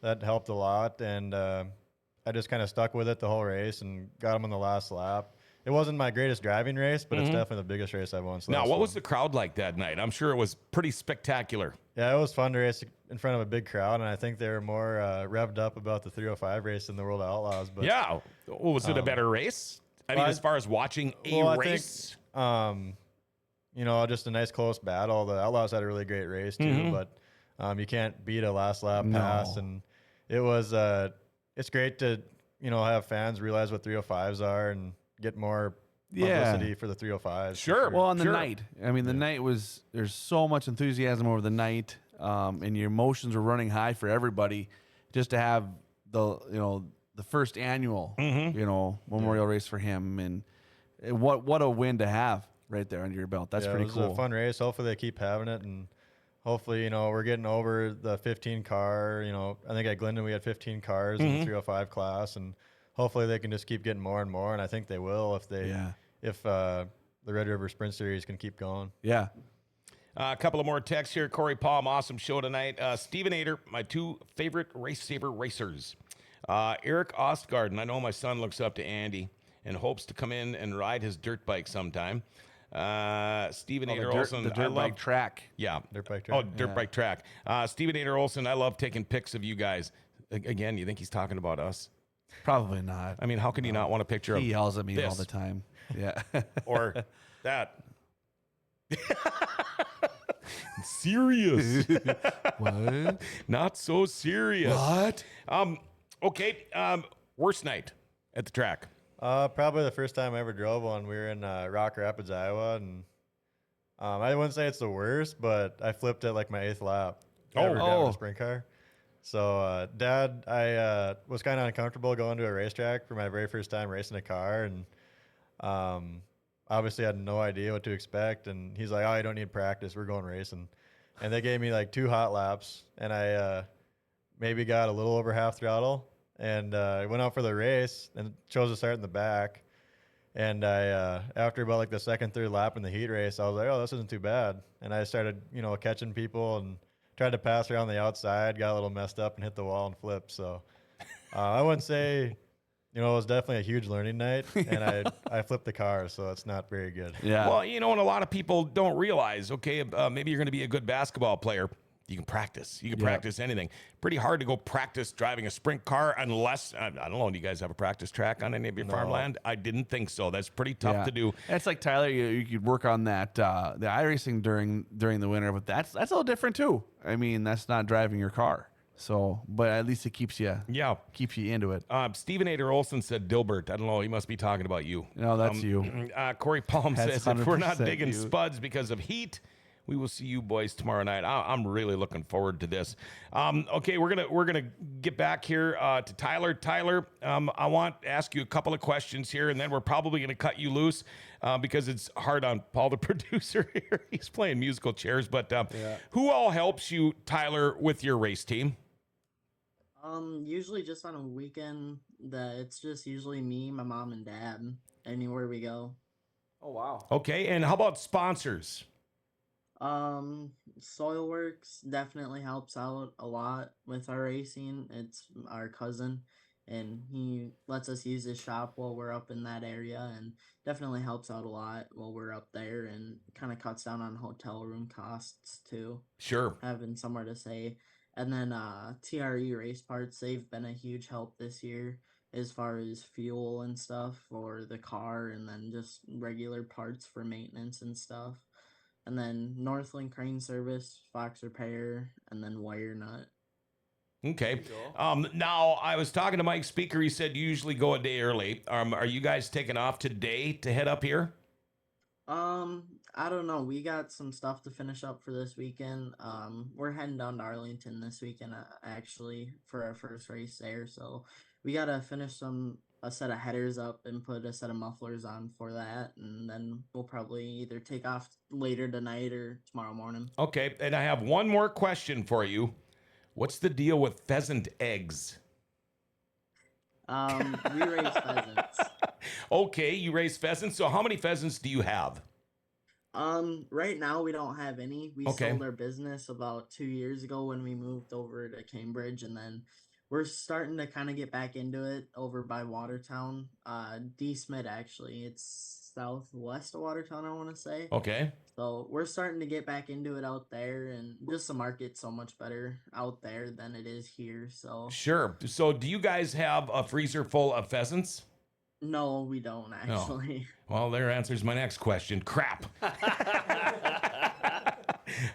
that helped a lot, and I just kind of stuck with it the whole race and got him on the last lap. It wasn't my greatest driving race, but it's definitely the biggest race I've won. So now, what was the crowd like that night? I'm sure it was pretty spectacular. Yeah, it was fun to race in front of a big crowd, and I think they were more revved up about the 305 race than the World Outlaws. But yeah, was it a better race? I mean, as far as watching a race, I think, just a nice close battle. The Outlaws had a really great race too, but you can't beat a last lap pass, and it was it's great to have fans realize what 305s are and get more publicity for the 305s. Sure. Well, on the night, I mean, the night was, there's so much enthusiasm over the night, and your emotions were running high for everybody. Just to have the first annual memorial race for him, and what a win to have right there under your belt. That's pretty cool. It was a fun race. Hopefully they keep having it, and hopefully we're getting over the 15 car. I think at Glendon we had 15 cars in the 305 class, and hopefully they can just keep getting more and more, and I think they will if the Red River Sprint Series can keep going. Yeah. A couple of more texts here. Corey Palm, awesome show tonight. Steven Ader, my 2 favorite Racesaver racers. Eric Ostgarden, I know my son looks up to Andy and hopes to come in and ride his dirt bike sometime. Steven Ader Olson, the dirt bike track. Yeah. Dirt bike track. Oh, dirt bike track. Steven Ader Olson, I love taking pics of you guys. Again, you think he's talking about us? Probably not. I mean, how can you not want a picture of He yells at me this? all the time. Yeah. Or that? Serious. What? Not so serious. What? Okay. Worst night at the track. Probably the first time I ever drove one. We were in Rock Rapids, Iowa, and I wouldn't say it's the worst, but I flipped at like my 8th lap. Driving a sprint car. So, Dad, I was kind of uncomfortable going to a racetrack for my very first time racing a car, and obviously had no idea what to expect. And he's like, "Oh, you don't need practice. We're going racing." And they gave me like 2 hot laps, and I maybe got a little over half throttle, and I went out for the race and chose to start in the back. And I, after about like the 2nd, 3rd lap in the heat race, I was like, "Oh, this isn't too bad." And I started, catching people and tried to pass around the outside, got a little messed up and hit the wall and flipped. So I wouldn't say, it was definitely a huge learning night, and I flipped the car, so it's not very good. Yeah. Well, and a lot of people don't realize, okay, maybe you're going to be a good basketball player. You can practice. You can practice anything. Pretty hard to go practice driving a sprint car unless, I don't know, do you guys have a practice track on any of your farmland? I didn't think so. That's pretty tough to do. It's like, Tyler, you could work on that, the iRacing during the winter, but that's a little different too. I mean, that's not driving your car. So, but at least it keeps you into it. Steven Ader Olson said Dilbert. I don't know. He must be talking about you. No, that's you. Corey Palm That's says if we're not 100% digging you. spuds because of heat, we will see you boys tomorrow night. I'm really looking forward to this. Okay, we're gonna get back here to Tyler. Tyler, I want to ask you a couple of questions here, and then we're probably gonna cut you loose because it's hard on Paul, the producer here. He's playing musical chairs. But who all helps you, Tyler, with your race team? Usually just on a weekend that it's just usually me, my mom, and dad. Anywhere we go. Oh, wow. Okay, and how about sponsors? Soilworks definitely helps out a lot with our racing. It's our cousin, and he lets us use his shop while we're up in that area, and definitely helps out a lot while we're up there, and kind of cuts down on hotel room costs too. Sure. Having somewhere to stay. And then TRE Race Parts, they've been a huge help this year as far as fuel and stuff for the car, and then just regular parts for maintenance and stuff. And then Northland Crane Service, Fox Repair, and then Wire Nut. Okay. Now, I was talking to Mike Speaker. He said you usually go a day early. Are you guys taking off today to head up here? I don't know. We got some stuff to finish up for this weekend. We're heading down to Arlington this weekend, actually, for our first race there. So we gotta finish a set of headers up and put a set of mufflers on for that, and then we'll probably either take off later tonight or tomorrow morning. Okay, and I have one more question for you. What's the deal with pheasant eggs? We raise pheasants. Okay, you raise pheasants. So how many pheasants do you have? Right now we don't have any. We Okay. sold our business about 2 years ago when we moved over to Cambridge, and then we're starting to kind of get back into it over by Watertown. D. Smith, actually. It's southwest of Watertown, I want to say. Okay. So we're starting to get back into it out there, and just the market's so much better out there than it is here. So Sure. So do you guys have a freezer full of pheasants? no, we don't actually. Well, there answers my next question. Crap.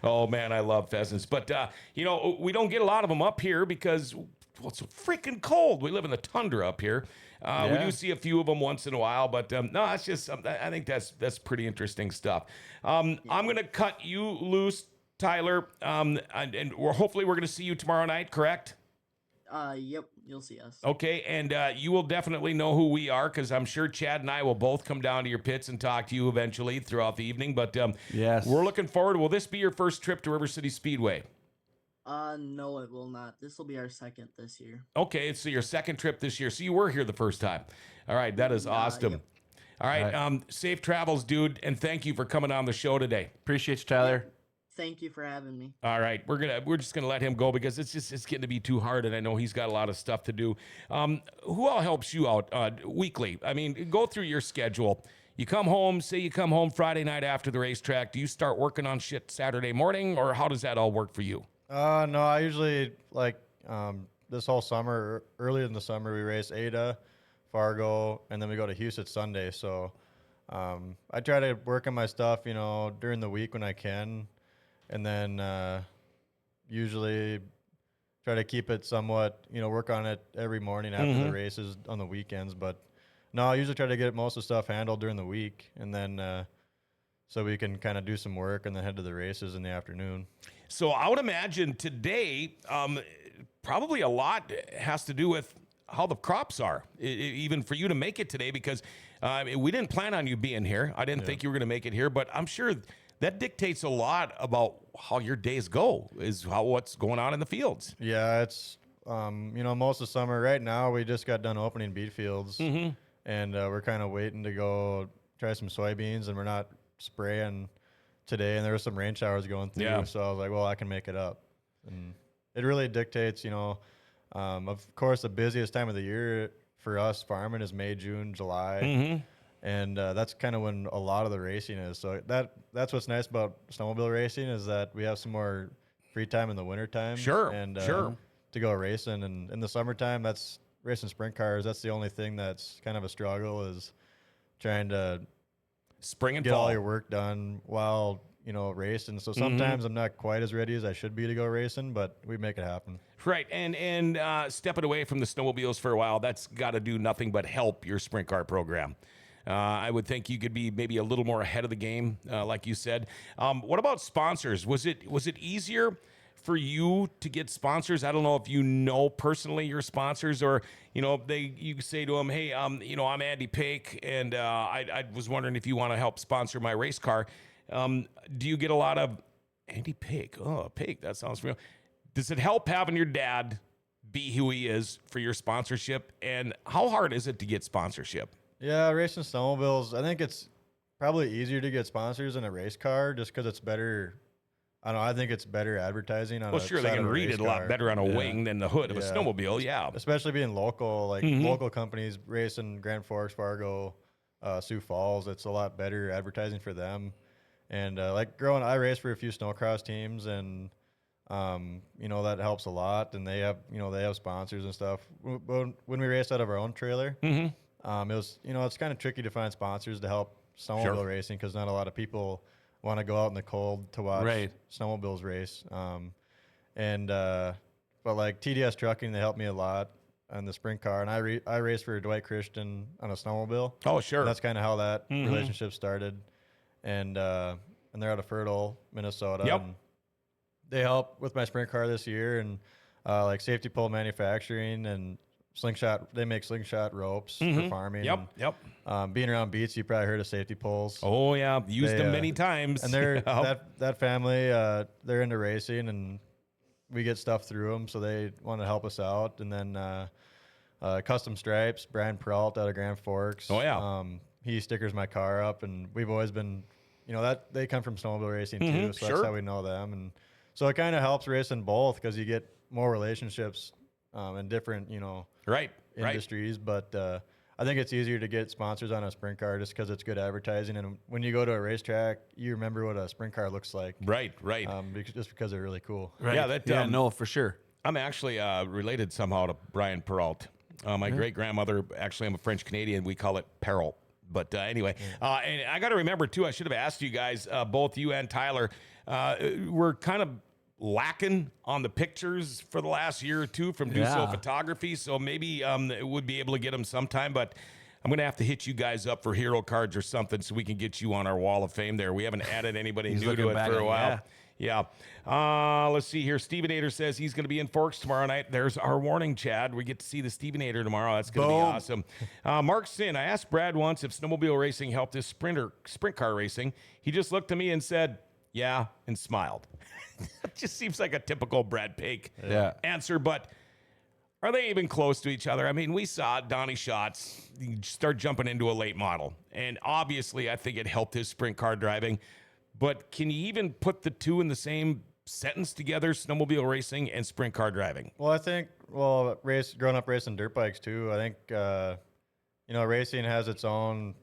Oh, man, I love pheasants. But, we don't get a lot of them up here because, well, it's so freaking cold. We live in the tundra up here. We do see a few of them once in a while, but no, it's just, I think that's pretty interesting stuff. I'm going to cut you loose, Tyler, and hopefully we're going to see you tomorrow night, correct? Yep, you'll see us. Okay, and you will definitely know who we are because I'm sure Chad and I will both come down to your pits and talk to you eventually throughout the evening. But Yes. we're looking forward. Will this be your first trip to River Cities Speedway? No, it will not. This will be our second this year. Okay, so your second trip this year. So you were here the first time. All right, that is awesome. Yep. All right, safe travels, dude, and thank you for coming on the show today. Appreciate you, Tyler. Thank you for having me. All right, we're just gonna let him go because it's getting to be too hard, and I know he's got a lot of stuff to do. Who all helps you out weekly? I mean, go through your schedule. You come home, say you come home Friday night after the racetrack. Do you start working on shit Saturday morning, or how does that all work for you? No, I usually this whole summer, earlier in the summer, we race Ada, Fargo, and then we go to Houston Sunday. So I try to work on my stuff, during the week when I can, and then usually try to keep it somewhat, work on it every morning after the races on the weekends. But no, I usually try to get most of the stuff handled during the week, and then so we can kind of do some work and then head to the races in the afternoon. So I would imagine today, probably a lot has to do with how the crops are, even for you to make it today, because we didn't plan on you being here. I didn't think you were going to make it here, but I'm sure that dictates a lot about how your days go, is what's going on in the fields. Yeah, it's, most of the summer. Right now, we just got done opening beet fields, and we're kind of waiting to go try some soybeans, and we're not spraying today, and there were some rain showers going through, so I was like, well, I can make it up. And it really dictates, of course, the busiest time of the year for us farming is May, June, July, and that's kind of when a lot of the racing is. So that's what's nice about snowmobile racing, is that we have some more free time in the wintertime. Sure, and sure. To go racing, and in the summertime, that's racing sprint cars. That's the only thing that's kind of a struggle, is trying to spring and get fall. all your work done while racing. So sometimes I'm not quite as ready as I should be to go racing, but we make it happen. Right, and stepping away from the snowmobiles for a while, that's got to do nothing but help your sprint car program. I would think you could be maybe a little more ahead of the game, like you said. What about sponsors? Was it easier for you to get sponsors? I don't know if you know personally your sponsors, or you say to them, hey, I'm Andy Pake, and I was wondering if you want to help sponsor my race car. Do you get a lot of Andy Pake? Oh, Pake, that sounds familiar. Does it help having your dad be who he is for your sponsorship? And how hard is it to get sponsorship? Yeah, racing snowmobiles, I think it's probably easier to get sponsors in a race car just because it's better. I don't know. I think it's better advertising on Well, a sure, side they can of a read race it a lot car. better on a wing than the hood of a Yeah. snowmobile. Yeah. Especially being local, like local companies racing Grand Forks, Fargo, Sioux Falls. It's a lot better advertising for them. And I raced for a few snowcross teams, and that helps a lot. And they have sponsors and stuff. When we raced out of our own trailer, it was it's kind of tricky to find sponsors to help snowmobile racing because not a lot of people want to go out in the cold to watch snowmobiles race. But like TDS Trucking, they helped me a lot on the sprint car, and I raced for Dwight Christian on a snowmobile. Oh, sure. And that's kind of how that relationship started. And they're out of Fertile, Minnesota. Yep. And they helped with my sprint car this year, and like safety pole manufacturing and slingshot. They make slingshot ropes for farming. Yep. Being around beats, you probably heard of safety poles. Oh, yeah. Used them many times. And they're that family. They're into racing, and we get stuff through them, so they want to help us out. And then Custom Stripes, Brian Peralt out of Grand Forks. Oh, yeah. He stickers my car up, and we've always been, that they come from snowmobile racing too, so that's how we know them. And so it kind of helps racing both because you get more relationships in different, industries. But I think it's easier to get sponsors on a sprint car just because it's good advertising. And when you go to a racetrack, you remember what a sprint car looks like. Right. Just because they're really cool. Right. Yeah, no, for sure. I'm actually related somehow to Brian Peralt. My great-grandmother, actually, I'm a French-Canadian. We call it Peralt. But anyway, and I got to remember, too, I should have asked you guys, both you and Tyler, we're kind of lacking on the pictures for the last year or two from Duso Photography, so maybe would be able to get them sometime, but I'm going to have to hit you guys up for hero cards or something so we can get you on our wall of fame there. We haven't added anybody new to it for a while. Yeah. Let's see here. Stevenator says he's going to be in Forks tomorrow night. There's our warning, Chad. We get to see the Stevenator tomorrow. That's going to be awesome. Mark Sin, I asked Brad once if snowmobile racing helped his sprint car racing. He just looked at me and said, yeah, and smiled. It just seems like a typical Brad Pake answer, but are they even close to each other? I mean, we saw Donnie Schatz start jumping into a late model, and obviously I think it helped his sprint car driving. But can you even put the two in the same sentence together, snowmobile racing and sprint car driving? Well, I think, growing up racing dirt bikes too, I think, racing has its own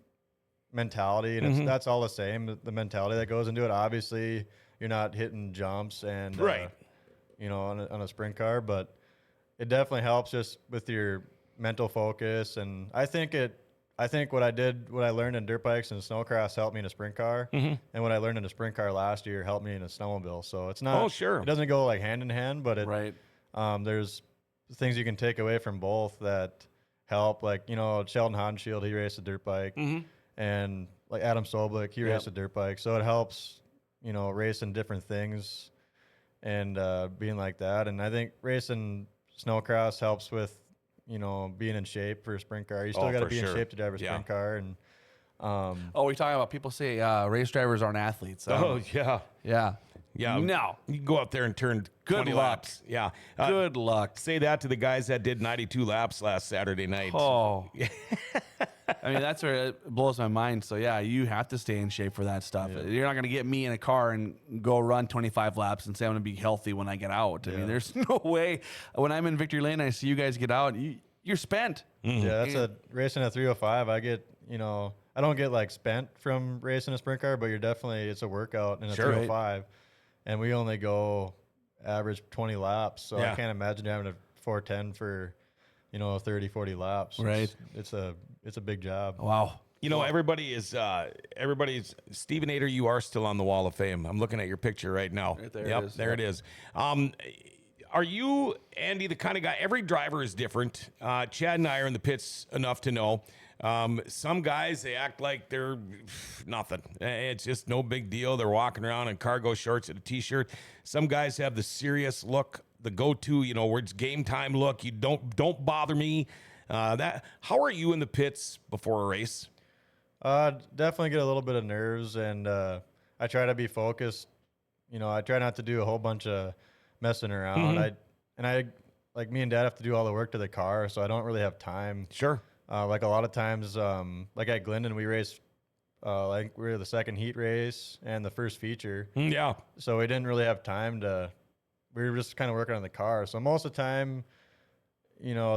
mentality, and that's all the same, the mentality that goes into it. Obviously, you're not hitting jumps and, on a sprint car, but it definitely helps just with your mental focus. And I think what I learned in dirt bikes and snowcross helped me in a sprint car, and what I learned in a sprint car last year helped me in a snowmobile. So it's not. Oh, sure. It doesn't go like hand in hand, but there's things you can take away from both that help. Like Sheldon Hansfield, he raced a dirt bike, and like Adam Soblik, he raced a dirt bike. So it helps, racing different things and being like that. And I think racing snowcross helps with being in shape for a sprint car. You still got to be in shape to drive a sprint car. And we're talking about people say race drivers aren't athletes. Yeah. No. You can go out there and turn 20 laps. Yeah. Good luck. Say that to the guys that did 92 laps last Saturday night. Oh. I mean, that's where it blows my mind. So, yeah, you have to stay in shape for that stuff. Yeah. You're not going to get me in a car and go run 25 laps and say I'm going to be healthy when I get out. I mean, there's no way. When I'm in Victory Lane, I see you guys get out, you're spent. Yeah, that's racing at 305. I get, I don't get like spent from racing a sprint car, but it's a workout in a 305. And we only go average 20 laps. So I can't imagine having a 410 for, 30, 40 laps. Right. It's a big job. Wow. Everybody's Stevenator, you are still on the Wall of Fame. I'm looking at your picture right now. Right there yep, it is. There it is. Are you, Andy, the kind of guy, every driver is different. Chad and I are in the pits enough to know. Some guys, they act like they're nothing. It's just no big deal. They're walking around in cargo shorts and a t-shirt. Some guys have the serious look, the go-to, where it's game time look. You don't bother me. How are you in the pits before a race? Definitely get a little bit of nerves, and I try to be focused. I try not to do a whole bunch of messing around. I like me and Dad have to do all the work to the car, so I don't really have time. Sure. Like a lot of times, like at Glendon, we raced, like we were the second heat race and the first feature. Yeah. So we didn't really have time we were just kind of working on the car. So most of the time,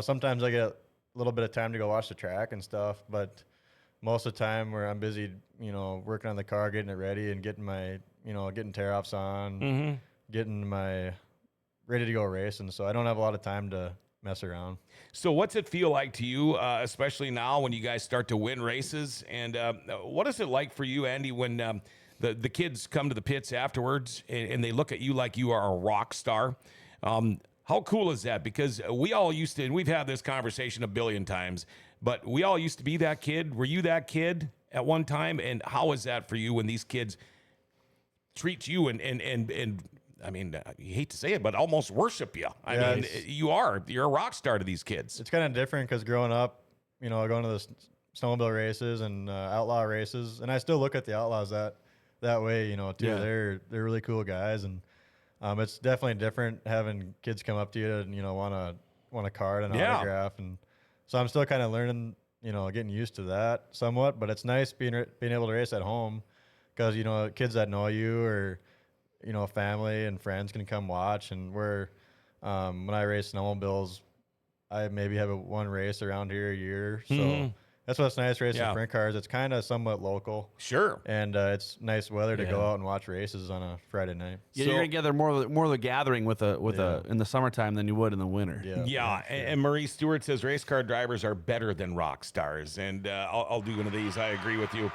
sometimes I get a little bit of time to go watch the track and stuff, but most of the time where I'm busy, working on the car, getting it ready and getting my, getting tear-offs on, getting my ready to go racing. So I don't have a lot of time to mess around. So what's it feel like to you, especially now when you guys start to win races? And what is it like for you, Andy, when the kids come to the pits afterwards and they look at you like you are a rock star? How cool is that? Because we all used to, and we've had this conversation a billion times, but we all used to be that kid. Were you that kid at one time? And how is that for you when these kids treat you and I mean, you hate to say it, but almost worship you. I mean, you're a rock star to these kids. It's kind of different because growing up, going to the snowmobile races and outlaw races, and I still look at the outlaws that way, too. Yeah. They're really cool guys, and it's definitely different having kids come up to you and want a card and autograph, and so I'm still kind of learning, getting used to that somewhat. But it's nice being able to race at home because kids that know you or family and friends can come watch. And when I race snowmobiles, I maybe have one race around here a year. So that's what's nice racing sprint cars. It's kind of somewhat local. Sure. And it's nice weather to go out and watch races on a Friday night. Yeah, you're gonna gather more of the gathering with in the summertime than you would in the winter. Yeah. And Marie Stewart says race car drivers are better than rock stars. And I'll do one of these. I agree with you.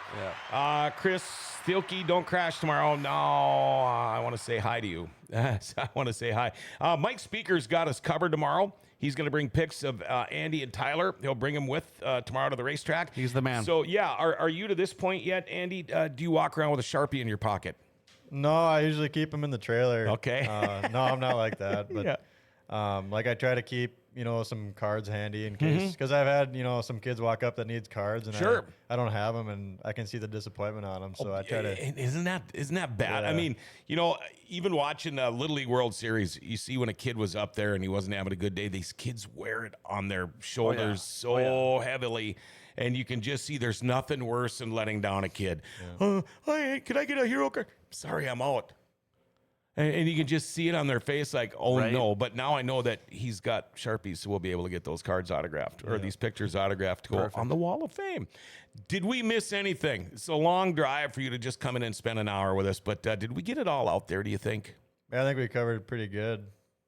Yeah. Chris Thielke, don't crash tomorrow. No, I want to say hi to you. I want to say hi. Mike Speaker's got us covered tomorrow. He's going to bring pics of Andy and Tyler. He'll bring them with tomorrow to the racetrack. He's the man. So, yeah, are you to this point yet, Andy? Do you walk around with a Sharpie in your pocket? No, I usually keep them in the trailer. Okay. No, I'm not like that. But like I try to keep, some cards handy in case. Because I've had, some kids walk up that needs cards. And I don't have them, and I can see the disappointment on them. So I try to. Isn't that bad? Yeah. I mean, even watching the Little League World Series, you see when a kid was up there and he wasn't having a good day, these kids wear it on their shoulders heavily. And you can just see there's nothing worse than letting down a kid. Hey, can I get a hero card? Sorry, I'm out. And you can just see it on their face like, no. But now I know that he's got Sharpies, so we'll be able to get those cards autographed or these pictures autographed to go on the Wall of Fame. Did we miss anything? It's a long drive for you to just come in and spend an hour with us, but did we get it all out there, do you think? I think we covered it pretty good.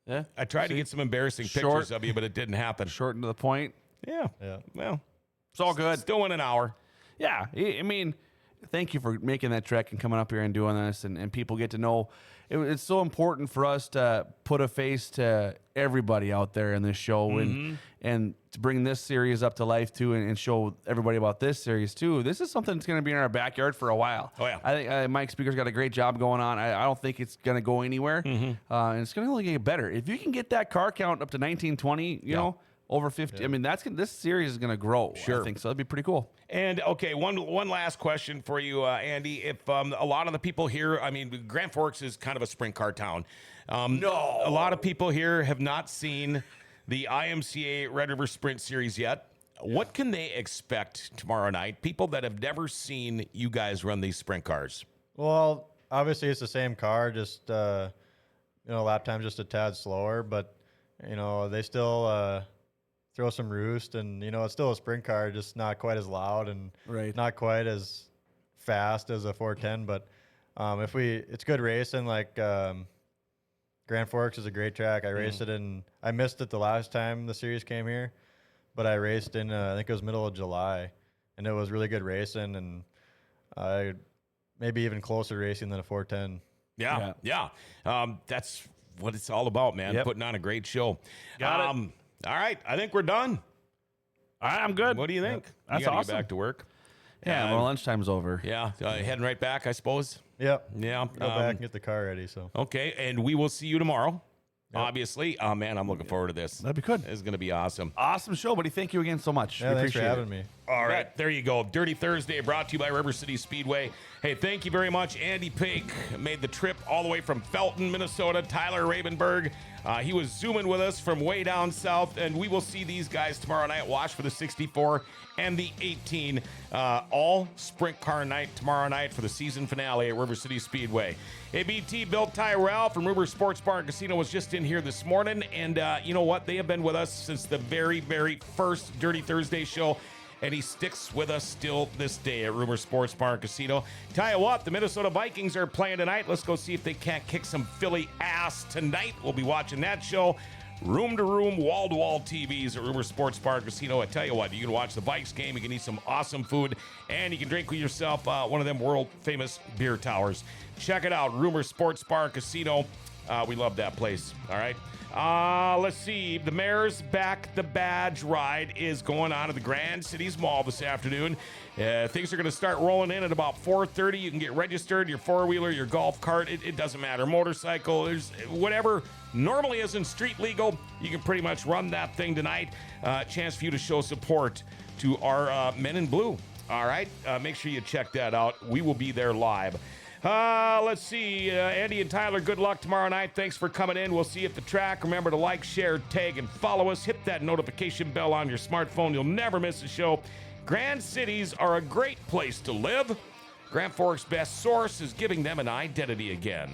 Yeah. I tried to get some embarrassing pictures of you, but it didn't happen. Short and to the point. Yeah. Well, it's all good. Still in an hour. Yeah. I mean, thank you for making that trek and coming up here and doing this, and people get to know. It's so important for us to put a face to everybody out there in this show and to bring this series up to life too and show everybody about this series too. This is something that's going to be in our backyard for a while. Oh, yeah. I think Mike Speaker's got a great job going on. I don't think it's going to go anywhere. And it's going to only get better. If you can get that car count up to 1920, you know, over 50. I mean, this series is going to grow. Sure. I think so. That'd be pretty cool. And okay, one last question for you, Andy. If a lot of the people here, I mean, Grand Forks is kind of a sprint car town. No, a lot of people here have not seen the IMCA Red River Sprint Series yet. What can they expect tomorrow night? People that have never seen you guys run these sprint cars. Well, obviously it's the same car, just lap time just a tad slower, but they still throw some roost, and it's still a sprint car, just not quite as loud and not quite as fast as a 410. But it's good racing. Like Grand Forks is a great track. I raced it I missed it the last time the series came here, but I raced in I think it was middle of July, and it was really good racing, and maybe even closer racing than a 410. Yeah. That's what it's all about, man. Putting on a great show. Got it. All right, I think we're done. I'm good. What do you think? That's you gotta awesome. get back to work. Yeah, well, lunchtime's over. Yeah, heading right back, I suppose. Yep. Yeah. Go back and get the car ready. So Okay, and we will see you tomorrow. Obviously. Oh, man, I'm looking forward to this. That'd be good. This is going to be awesome. Awesome show, buddy. Thank you again so much. yeah, We thanks for appreciate having it. me. All right, there you go. Dirty Thursday brought to you by River Cities Speedway. Hey, thank you very much. Andy Pake made the trip all the way from Felton, Minnesota. Tyler Rabenberg, he was zooming with us from way down south, and we will see these guys tomorrow night. Watch for the 64 and the 18. All sprint car night tomorrow night for the season finale at River Cities Speedway. ABT Bill Tyrell from River Sports Bar and Casino was just in here this morning, and you know what? They have been with us since the very, very first Dirty Thursday show, and he sticks with us still this day at River Sports Bar and Casino. Tell you what, the Minnesota Vikings are playing tonight. Let's go see if they can't kick some Philly ass tonight. We'll be watching that show. Room-to-room, wall-to-wall TVs at River Sports Bar and Casino. I tell you what, you can watch the Vikes game, you can eat some awesome food, and you can drink with yourself one of them world-famous beer towers. Check it out, River Sports Bar and Casino. We love that place, all right? Let's see. The Mayor's Back the Badge ride is going on at the Grand Cities Mall this afternoon. Things are going to start rolling in at about 4:30. You can get registered, your four-wheeler, your golf cart. It doesn't matter. Motorcycle, there's whatever normally isn't street legal. You can pretty much run that thing tonight. Chance for you to show support to our men in blue. All right? Make sure you check that out. We will be there live. Let's see. Andy and Tyler, good luck tomorrow night. Thanks for coming in. We'll see you at the track. Remember to like, share, tag, and follow us. Hit that notification bell on your smartphone. You'll never miss a show. Grand cities are a great place to live. Grand Forks' best source is giving them an identity again.